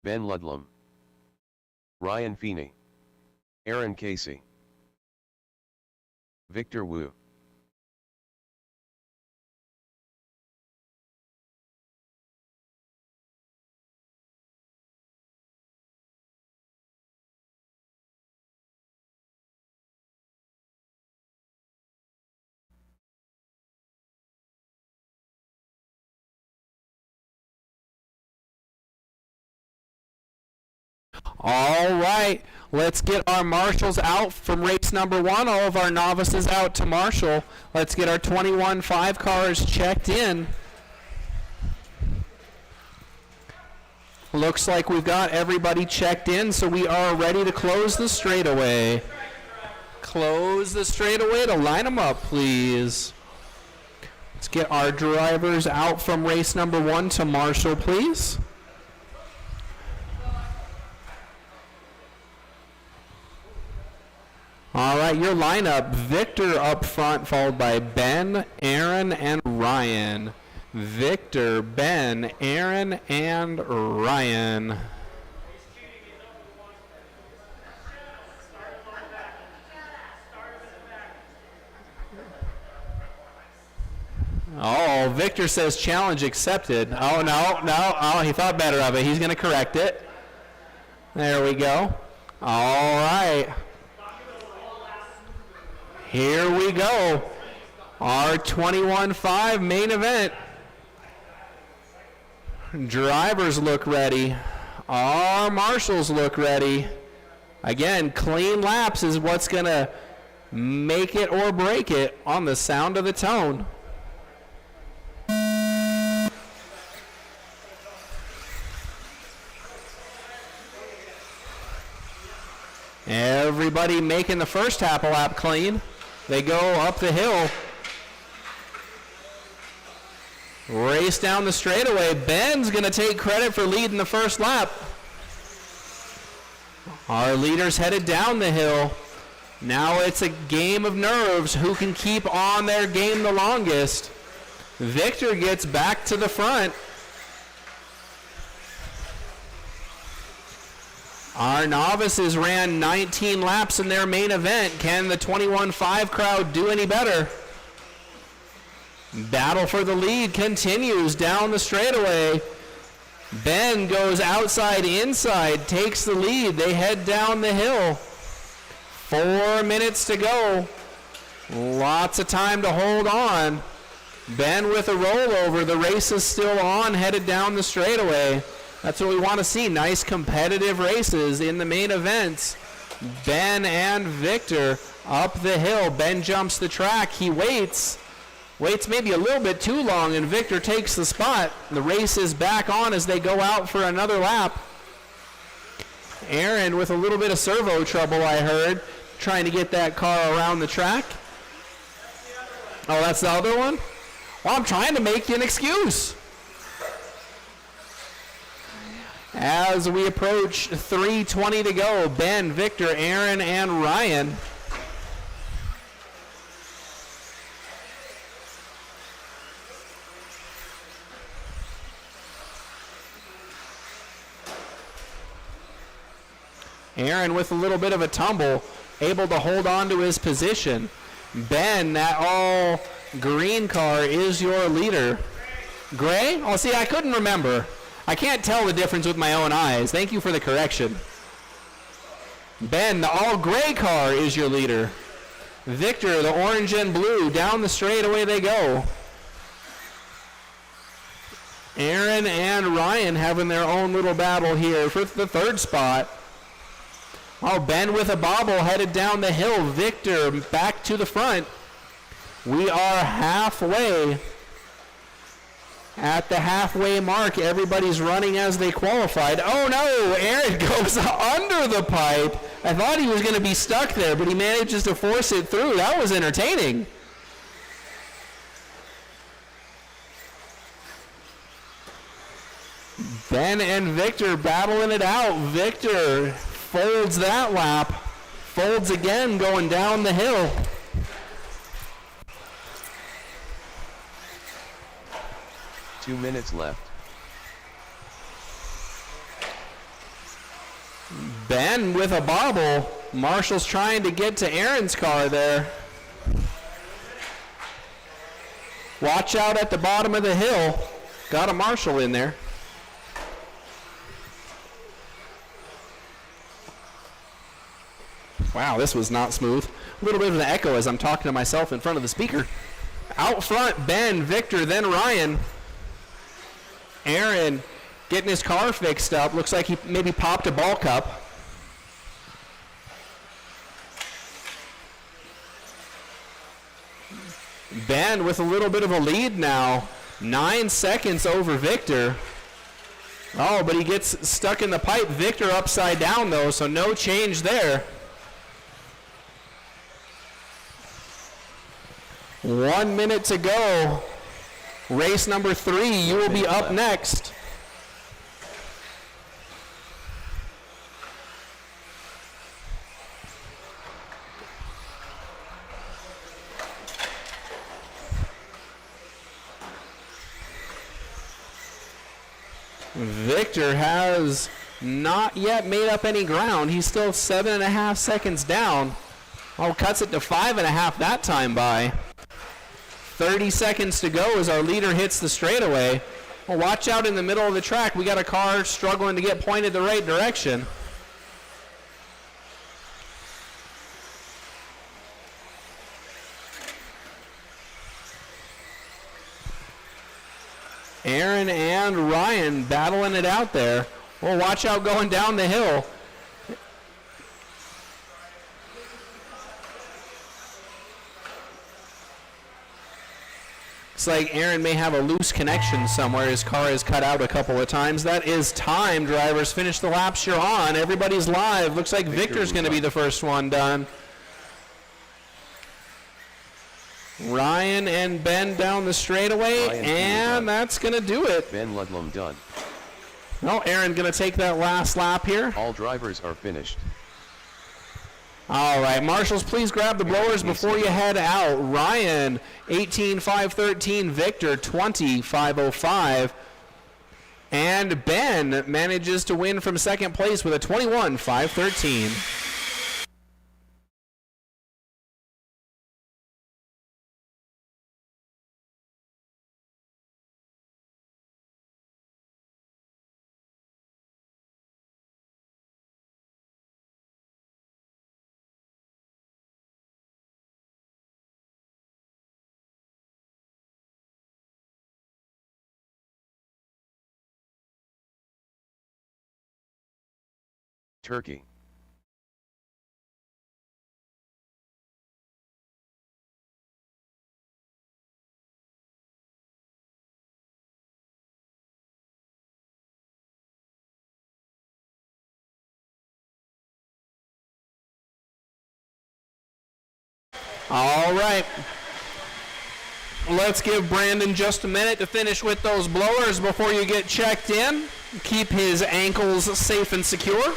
Ben Ludlam, Ryan Feeney, Aaron Casey, Victor Wu. All right, let's get our marshals out from race number 1. All of our novices out to marshal. Let's get our 21.5 cars checked in. Looks like we've got everybody checked in, so we are ready to close the straightaway. Close the straightaway to line them up, please. Let's get our drivers out from race number 1 to marshal, please. All right, your lineup, Victor up front, followed by Ben, Aaron, and Ryan. Victor, Ben, Aaron, and Ryan. Oh, Victor says challenge accepted. Oh, no. Oh, he thought better of it. He's going to correct it. There we go. All right. Here we go. Our 21.5 main event. Drivers look ready. Our marshals look ready. Again, clean laps is what's going to make it or break it on the sound of the tone. Everybody making the first half a lap clean. They go up the hill. Race down the straightaway. Ben's going to take credit for leading the first lap. Our leaders headed down the hill. Now it's a game of nerves. Who can keep on their game the longest? Victor gets back to the front. Our novices ran 19 laps in their main event. Can the 21.5 crowd do any better? Battle for the lead continues down the straightaway. Ben goes outside, inside, takes the lead. They head down the hill. 4 minutes to go. Lots of time to hold on. Ben with a rollover. The race is still on, headed down the straightaway. That's what we want to see. Nice competitive races in the main events. Ben and Victor up the hill. Ben jumps the track. He waits maybe a little bit too long, and Victor takes the spot. The race is back on as they go out for another lap. Aaron with a little bit of servo trouble, I heard, trying to get that car around the track. Oh, that's the other one? Well, I'm trying to make you an excuse. As we approach 3:20 to go, Ben, Victor, Aaron, and Ryan. Aaron with a little bit of a tumble, able to hold on to his position. Ben, that all green car is your leader. Gray? Oh, see, I couldn't remember. I can't tell the difference with my own eyes. Thank you for the correction. Ben, the all gray car is your leader. Victor, the orange and blue, down the straightaway they go. Aaron and Ryan having their own little battle here for the third spot. Oh, Ben with a bobble headed down the hill. Victor back to the front. We are halfway. At the halfway mark, everybody's running as they qualified. Oh no, Aaron goes under the pipe. I thought he was going to be stuck there, but he manages to force it through. That was entertaining. Ben and Victor battling it out. Victor folds that lap, folds again going down the hill. Two minutes left. Ben with a bobble. Marshall's trying to get to Aaron's car there. Watch out at the bottom of the hill. Got a Marshall in there. Wow, this was not smooth. A little bit of an echo as I'm talking to myself in front of the speaker. Out front, Ben, Victor, then Ryan. Aaron getting his car fixed up. Looks like he maybe popped a ball cup. Ben with a little bit of a lead now. 9 seconds over Victor. Oh, but he gets stuck in the pipe. Victor upside down though, so no change there. 1 minute to go. Race number 3, you will be up next. Victor has not yet made up any ground. He's still 7.5 seconds down. Oh, cuts it to 5.5 that time by. 30 seconds to go as our leader hits the straightaway. Well, watch out in the middle of the track. We got a car struggling to get pointed the right direction. Aaron and Ryan battling it out there. Well, watch out going down the hill. Looks like Aaron may have a loose connection somewhere. His car is cut out a couple of times. That is time. Drivers, finish the laps you're on. Everybody's live. Looks like Victor's going to be the first one done. Ryan and Ben down the straightaway, and that's going to do it. Ben Ludlam done. Well, Aaron going to take that last lap here. All drivers are finished. All right, marshals, please grab the blowers before you head out. Ryan, 18.513. Victor, 20.505. And Ben manages to win from second place with a 21.513. Turkey. All right. Let's give Brandon just a minute to finish with those blowers before you get checked in. Keep his ankles safe and secure.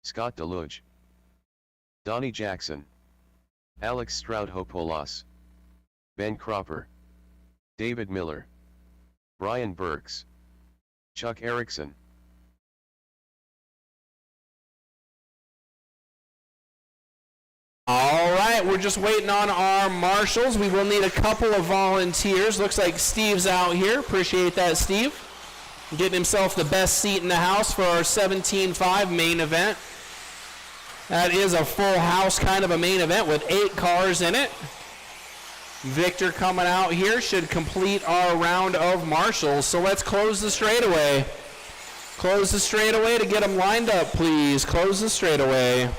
Scott Deluge, Donnie Jackson, Alex Stroud-Hopolas, Ben Cropper, David Miller, Brian Burks, Chuck Erickson. All right, we're just waiting on our marshals. We will need a couple of volunteers. Looks like Steve's out here. Appreciate that, Steve. Getting himself the best seat in the house for our 17.5 main event. That is a full house kind of a main event with 8 cars in it. Victor coming out here should complete our round of marshals. So let's close the straightaway. Close the straightaway to get them lined up, please. Close the straightaway.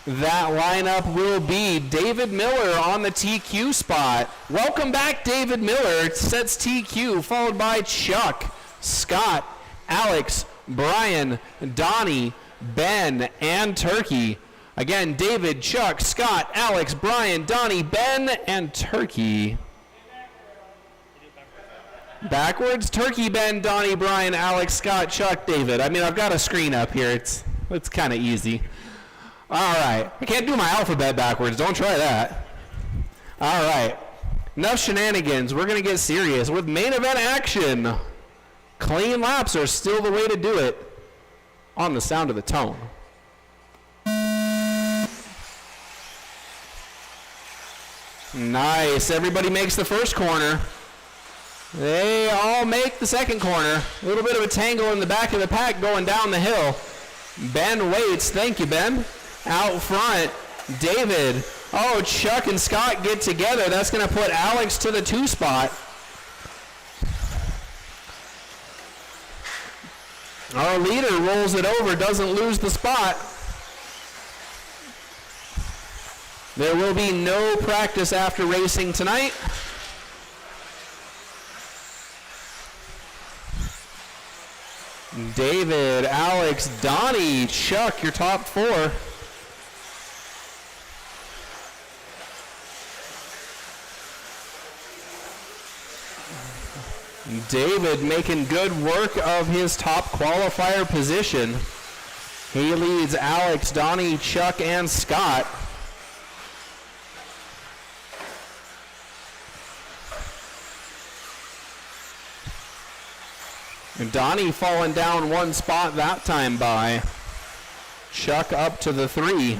That lineup will be David Miller on the TQ spot. Welcome back, David Miller. Sets TQ, followed by Chuck, Scott, Alex, Brian, Donnie, Ben, and Turkey. Again, David, Chuck, Scott, Alex, Brian, Donnie, Ben, and Turkey. Backwards, Turkey, Ben, Donnie, Brian, Alex, Scott, Chuck, David. I mean, I've got a screen up here. It's kind of easy. All right. I can't do my alphabet backwards. Don't try that. All right. Enough shenanigans. We're going to get serious with main event action. Clean laps are still the way to do it on the sound of the tone. Nice. Everybody makes the first corner. They all make the second corner. A little bit of a tangle in the back of the pack going down the hill. Ben waits. Thank you, Ben. Out front, David. Oh, Chuck and Scott get together. That's going to put Alex to the 2 spot. Our leader rolls it over, doesn't lose the spot. There will be no practice after racing tonight. David, Alex, Donnie, Chuck, your top 4. David making good work of his top qualifier position. He leads Alex, Donnie, Chuck, and Scott. And Donnie falling down one spot that time by. Chuck up to the 3.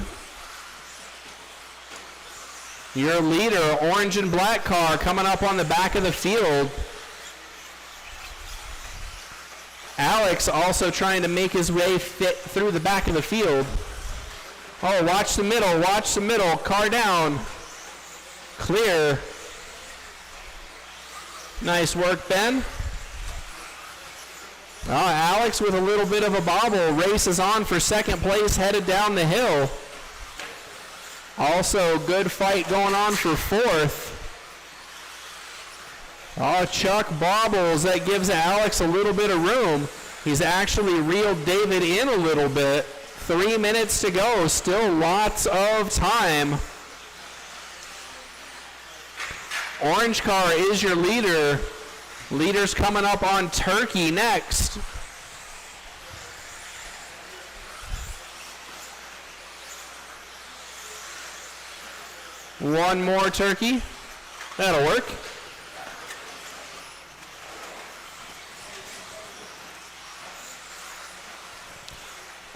Your leader, orange and black car, coming up on the back of the field. Alex also trying to make his way fit through the back of the field. Oh, watch the middle, car down. Clear. Nice work, Ben. Oh, Alex with a little bit of a bobble, races on for second place, headed down the hill. Also, good fight going on for 4th. Oh, Chuck bobbles. That gives Alex a little bit of room. He's actually reeled David in a little bit. 3 minutes to go. Still lots of time. Orange car is your leader. Leader's coming up on Turkey next. One more Turkey. That'll work.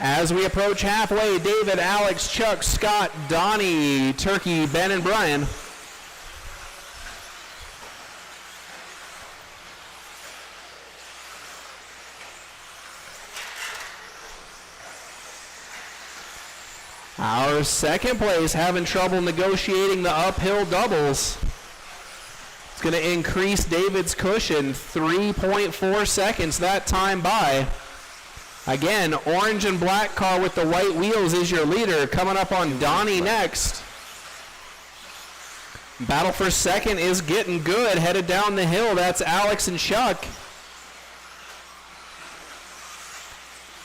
As we approach halfway, David, Alex, Chuck, Scott, Donnie, Turkey, Ben, and Brian. Our second place having trouble negotiating the uphill doubles. It's going to increase David's cushion, 3.4 seconds that time by. Again, orange and black car with the white wheels is your leader. Coming up on Donnie next. Battle for second is getting good. Headed down the hill, that's Alex and Chuck.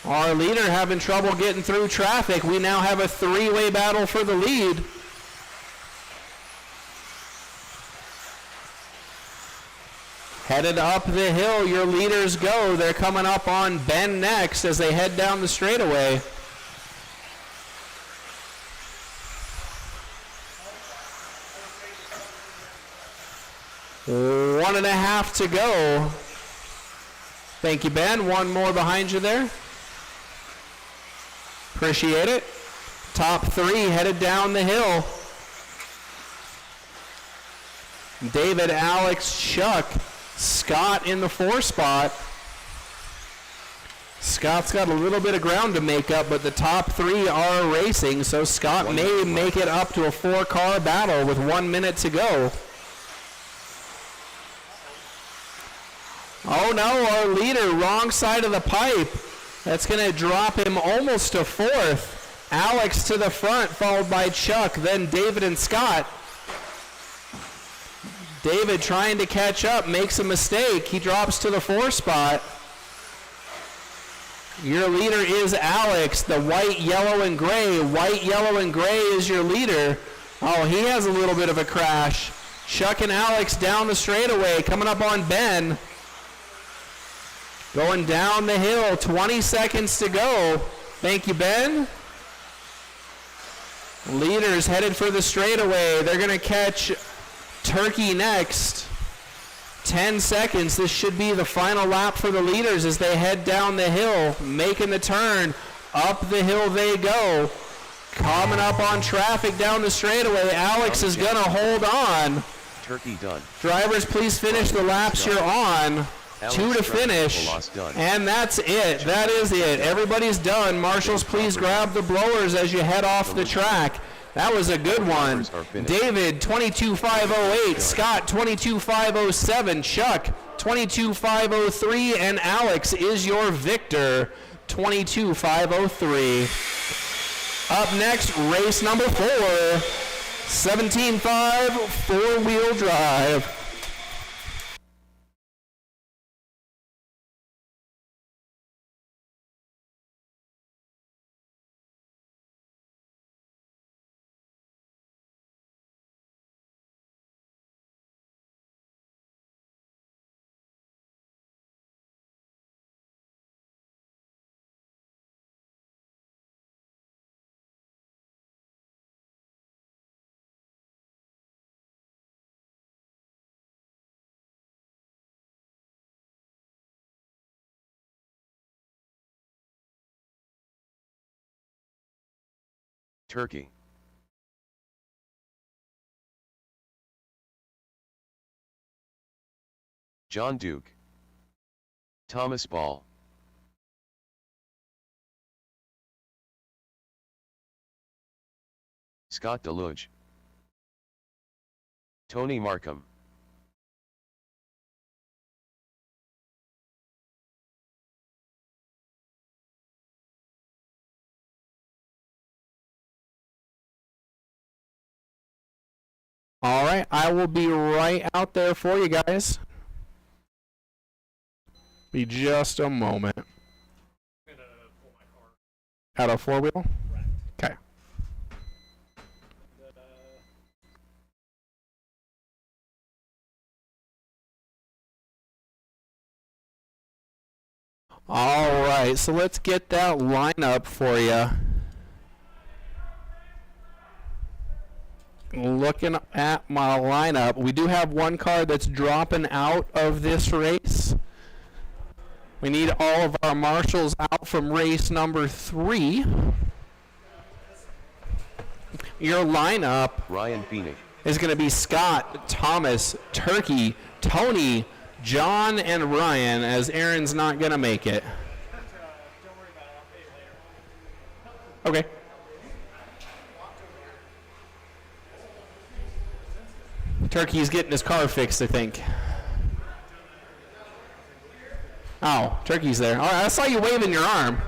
Our leader having trouble getting through traffic. We now have a 3-way battle for the lead. Headed up the hill, your leaders go. They're coming up on Ben next as they head down the straightaway. One and a half to go. Thank you, Ben. One more behind you there. Appreciate it. Top 3 headed down the hill. David, Alex, Chuck, Scott in the 4 spot. Scott's got a little bit of ground to make up, but the top 3 are racing, so Scott may make it up to a 4-car battle with 1 minute to go. Oh no, our leader, wrong side of the pipe. That's going to drop him almost to 4th. Alex to the front, followed by Chuck, then David and Scott. David trying to catch up, makes a mistake. He drops to the 4 spot. Your leader is Alex, the white, yellow, and gray. White, yellow, and gray is your leader. Oh, he has a little bit of a crash. Chuck and Alex down the straightaway, coming up on Ben. Going down the hill, 20 seconds to go. Thank you, Ben. Leaders headed for the straightaway. They're going to catch Turkey next. 10 seconds. This should be the final lap for the leaders as they head down the hill, making the turn. Up the hill they go. Coming up on traffic down the straightaway. Alex is going to hold on. Turkey done. Drivers, please finish the laps you're on. 2 to finish, and that's it. That is it. Everybody's done. Marshals, please grab the blowers as you head off the track. That was a good one. David, 22.508. Scott, 22.507. Chuck, 22.503. And Alex is your victor, 22.503. Up next, race number 4, 17.5 four-wheel drive. Turkey. John Duke. Thomas Ball. Scott Deluge. Tony Markham. All right, I will be right out there for you guys. Be just a moment. I'm gonna pull my car. Out of four-wheel? Correct. Okay. And, All right, so let's get that lineup for you. Looking at my lineup, we do have one car that's dropping out of this race. We need all of our marshals out from race number 3. Your lineup Ryan Feeney. is going to be Scott, Thomas, Turkey, Tony, John, and Ryan, as Aaron's not going to make it. don't worry about it. I'll pay you later. Okay. Turkey's getting his car fixed, I think. Oh, Turkey's there. All right, I saw you waving your arm.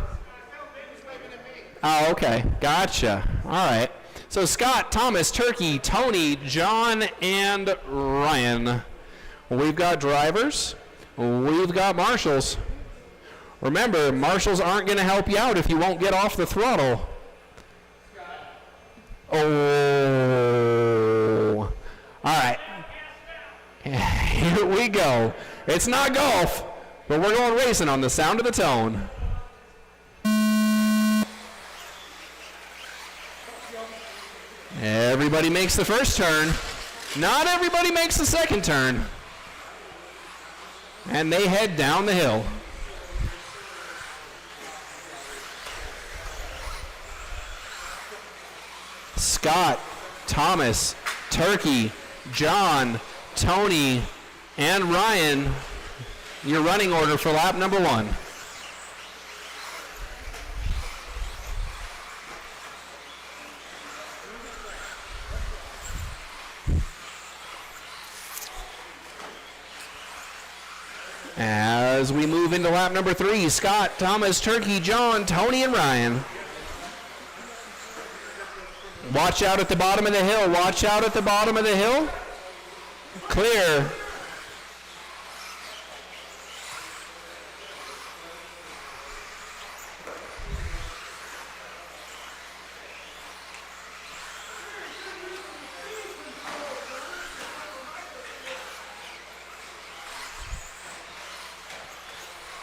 Oh, okay. Gotcha. All right. So Scott, Thomas, Turkey, Tony, John, and Ryan. We've got drivers. We've got marshals. Remember, marshals aren't going to help you out if you won't get off the throttle. Oh. All right. Here we go. It's not golf, but we're going racing on the sound of the tone. Everybody makes the first turn. Not everybody makes the second turn. And they head down the hill. Scott, Thomas, Turkey, John, Tony, and Ryan, your running order for lap number 1. As we move into lap number 3, Scott, Thomas, Turkey, John, Tony, and Ryan. Watch out at the bottom of the hill. Watch out at the bottom of the hill. Clear.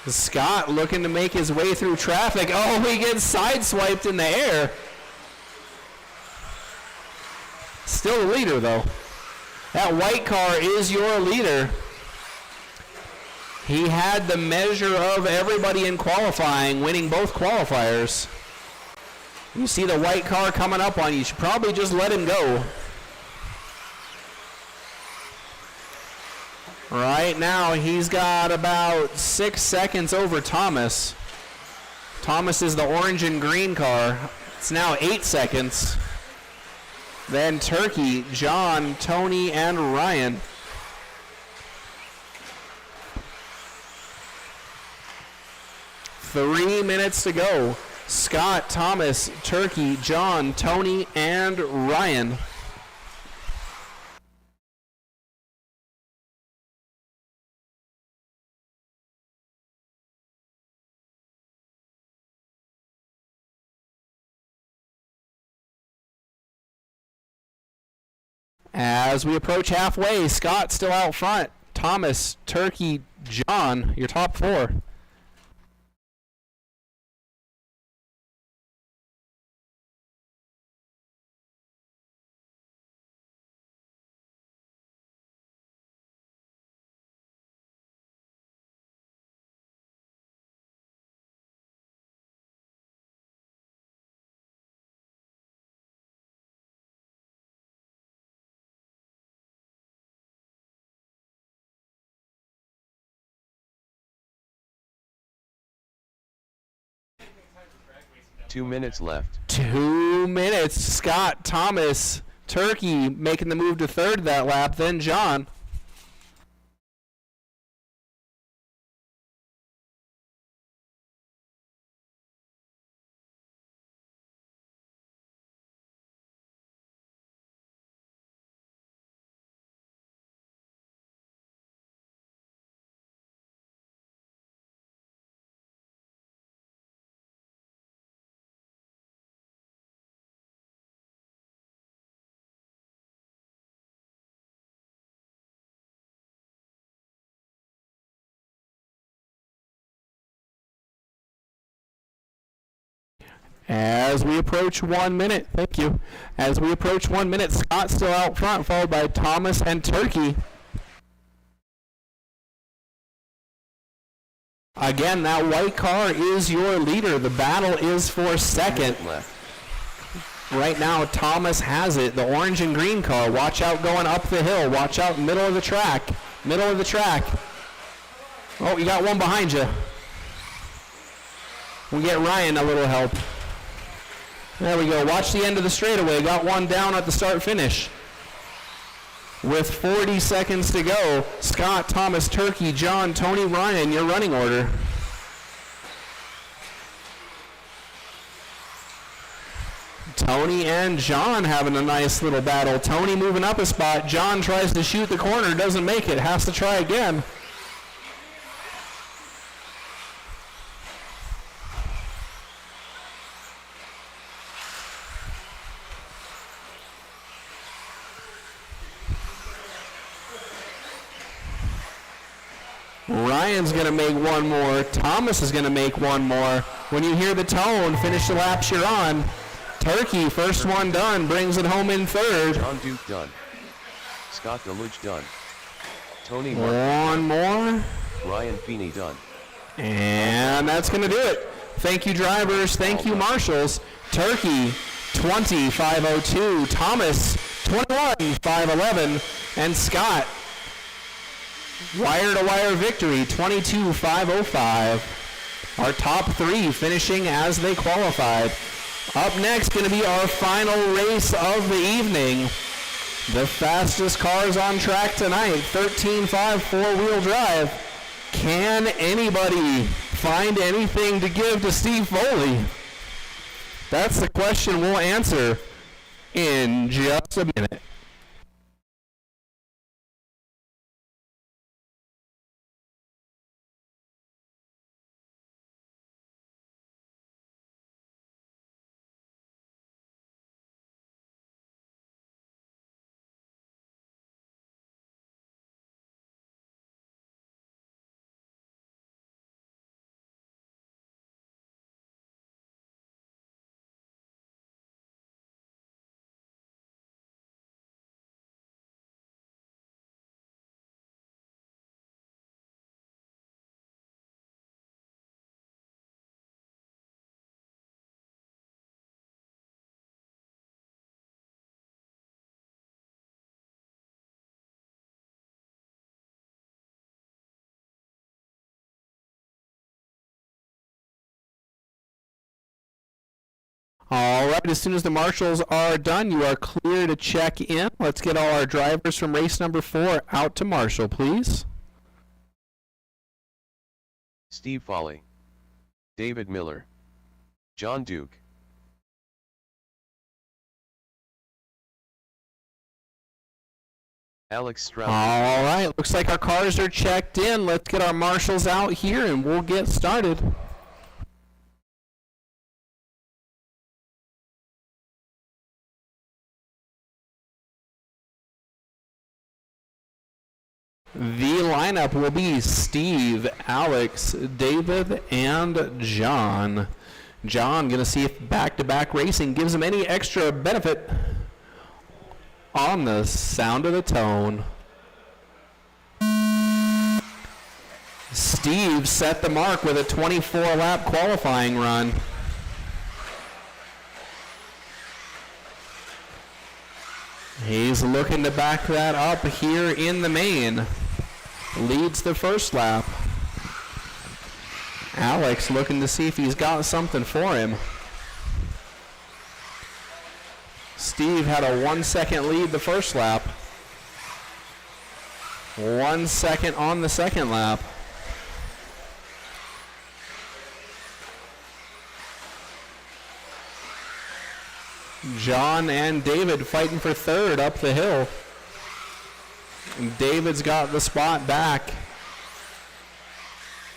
Scott looking to make his way through traffic. Oh, he gets sideswiped in the air. Still the leader, though. That white car is your leader. He had the measure of everybody in qualifying, winning both qualifiers. You see the white car coming up on you. You should probably just let him go. Right now, he's got about 6 seconds over Thomas. Thomas is the orange and green car. It's now 8 seconds. Then Turkey, John, Tony, and Ryan. Three minutes to go. Scott, Thomas, Turkey, John, Tony, and Ryan. As we approach halfway, Scott still out front. Thomas, Turkey, John, your top 4. 2 minutes left. 2 minutes. Scott, Thomas, Turkey making the move to third that lap, then John. As we approach 1 minute, thank you. As we approach 1 minute, Scott still out front, followed by Thomas and Turkey. Again, that white car is your leader. The battle is for second. Left. Right now, Thomas has it. The orange and green car. Watch out going up the hill. Watch out middle of the track. Middle of the track. Oh, you got one behind you. We'll get Ryan a little help. There we go. Watch the end of the straightaway. Got one down at the start finish. With 40 seconds to go, Scott, Thomas, Turkey, John, Tony, Ryan, your running order. Tony and John having a nice little battle. Tony moving up a spot. John tries to shoot the corner, doesn't make it, has to try again. Ryan's going to make one more. Thomas is going to make one more. When you hear the tone, finish the laps you're on. Turkey, first one done, brings it home in third. John Duke done. Scott Deluge done. Tony One more. Ryan Feeney done. And that's going to do it. Thank you, drivers. Thank you, marshals. Turkey, 20,502. Thomas, 21,511. And Scott, wire-to-wire victory, 22,505. Our top three finishing as they qualified. Up next, going to be our final race of the evening. The fastest cars on track tonight, 13.5 four-wheel drive. Can anybody find anything to give to Steve Foley? That's the question we'll answer in just a minute. All right, as soon as the marshals are done, you are clear to check in. Let's get all our drivers from race number 4 out to marshal, please. Steve Foley. David Miller. John Duke. Alex Stroud. All right, looks like our cars are checked in. Let's get our marshals out here and we'll get started. The lineup will be Steve, Alex, David, and John. John going to see if back-to-back racing gives him any extra benefit on the sound of the tone. Steve set the mark with a 24-lap qualifying run. He's looking to back that up here in the main. Leads the first lap. Alex looking to see if he's got something for him. Steve had a 1 second lead the first lap. 1 second on the second lap. John and David fighting for third up the hill. And David's got the spot back.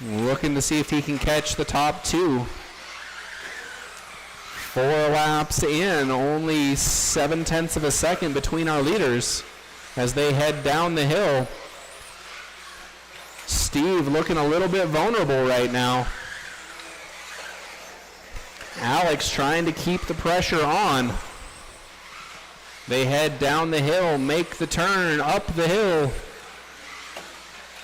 Looking to see if he can catch the top two. 4 laps in, only 0.7 of a second between our leaders as they head down the hill. Steve looking a little bit vulnerable right now. Alex trying to keep the pressure on. They head down the hill, make the turn up the hill.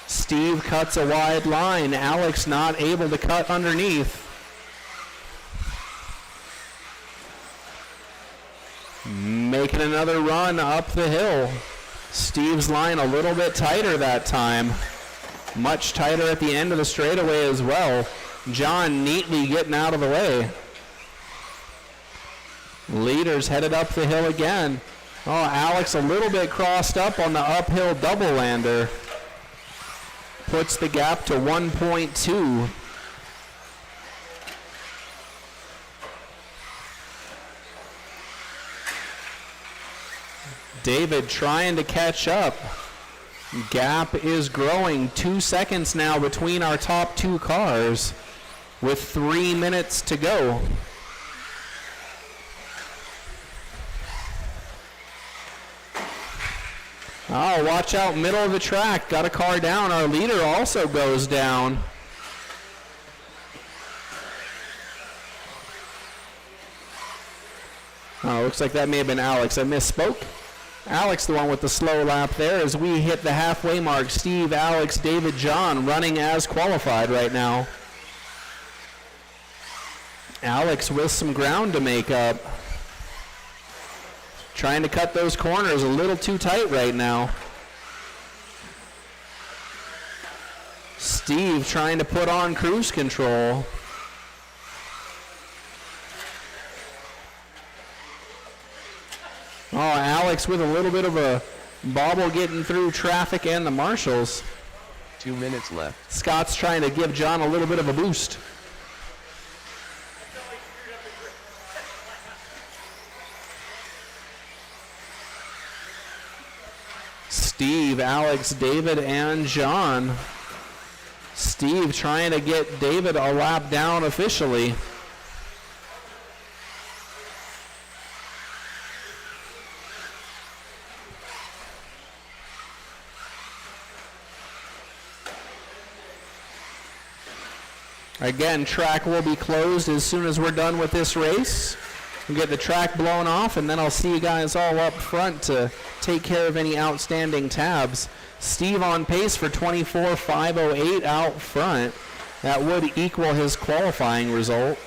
Steve cuts a wide line. Alex not able to cut underneath. Making another run up the hill. Steve's line a little bit tighter that time. Much tighter at the end of the straightaway as well. John neatly getting out of the way. Leaders headed up the hill again. Oh, Alex a little bit crossed up on the uphill double lander. Puts the gap to 1.2. David trying to catch up. Gap is growing. 2 seconds now between our top two cars with 3 minutes to go. Oh, watch out, middle of the track. Got a car down. Our leader also goes down. Oh, looks like that may have been Alex. I misspoke. Alex, the one with the slow lap there as we hit the halfway mark. Steve, Alex, David, John running as qualified right now. Alex with some ground to make up. Trying to cut those corners a little too tight right now. Steve trying to put on cruise control. Oh, Alex with a little bit of a bobble getting through traffic and the marshals. 2 minutes left. Scott's trying to give John a little bit of a boost. Steve, Alex, David, and John. Steve trying to get David a lap down officially. Again, track will be closed as soon as we're done with this race. We'll get the track blown off, and then I'll see you guys all up front to take care of any outstanding tabs. Steve on pace for 24.508 out front. That would equal his qualifying result.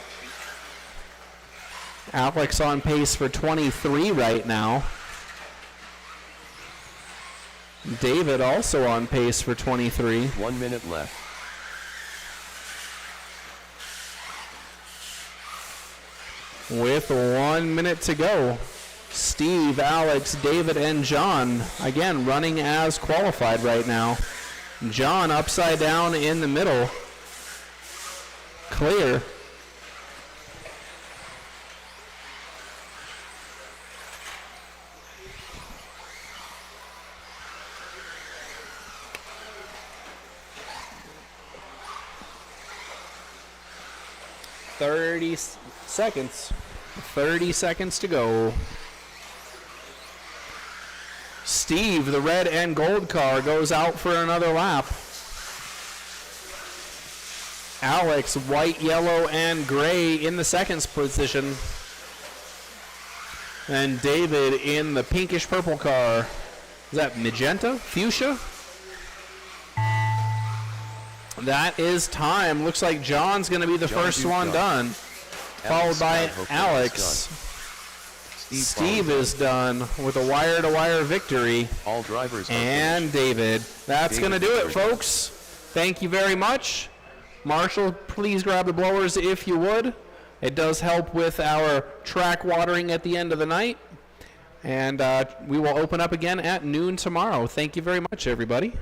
Alex on pace for 23 right now. David also on pace for 23. 1 minute left. With 1 minute to go, Steve, Alex, David, and John, again, running as qualified right now. John upside down in the middle. Clear. Thirty seconds. 30 seconds to go. Steve, the red and gold car, goes out for another lap. Alex, white, yellow, and gray in the second position. And David in the pinkish purple car. Is that magenta? Fuchsia? That is time. Looks like John's going to be the first one done. Followed by Alex. Steve is done with a wire-to-wire victory. All drivers and David. That's going to do it, folks. Thank you very much. Marshall, please grab the blowers if you would. It does help with our track watering at the end of the night. And we will open up again at noon tomorrow. Thank you very much, everybody.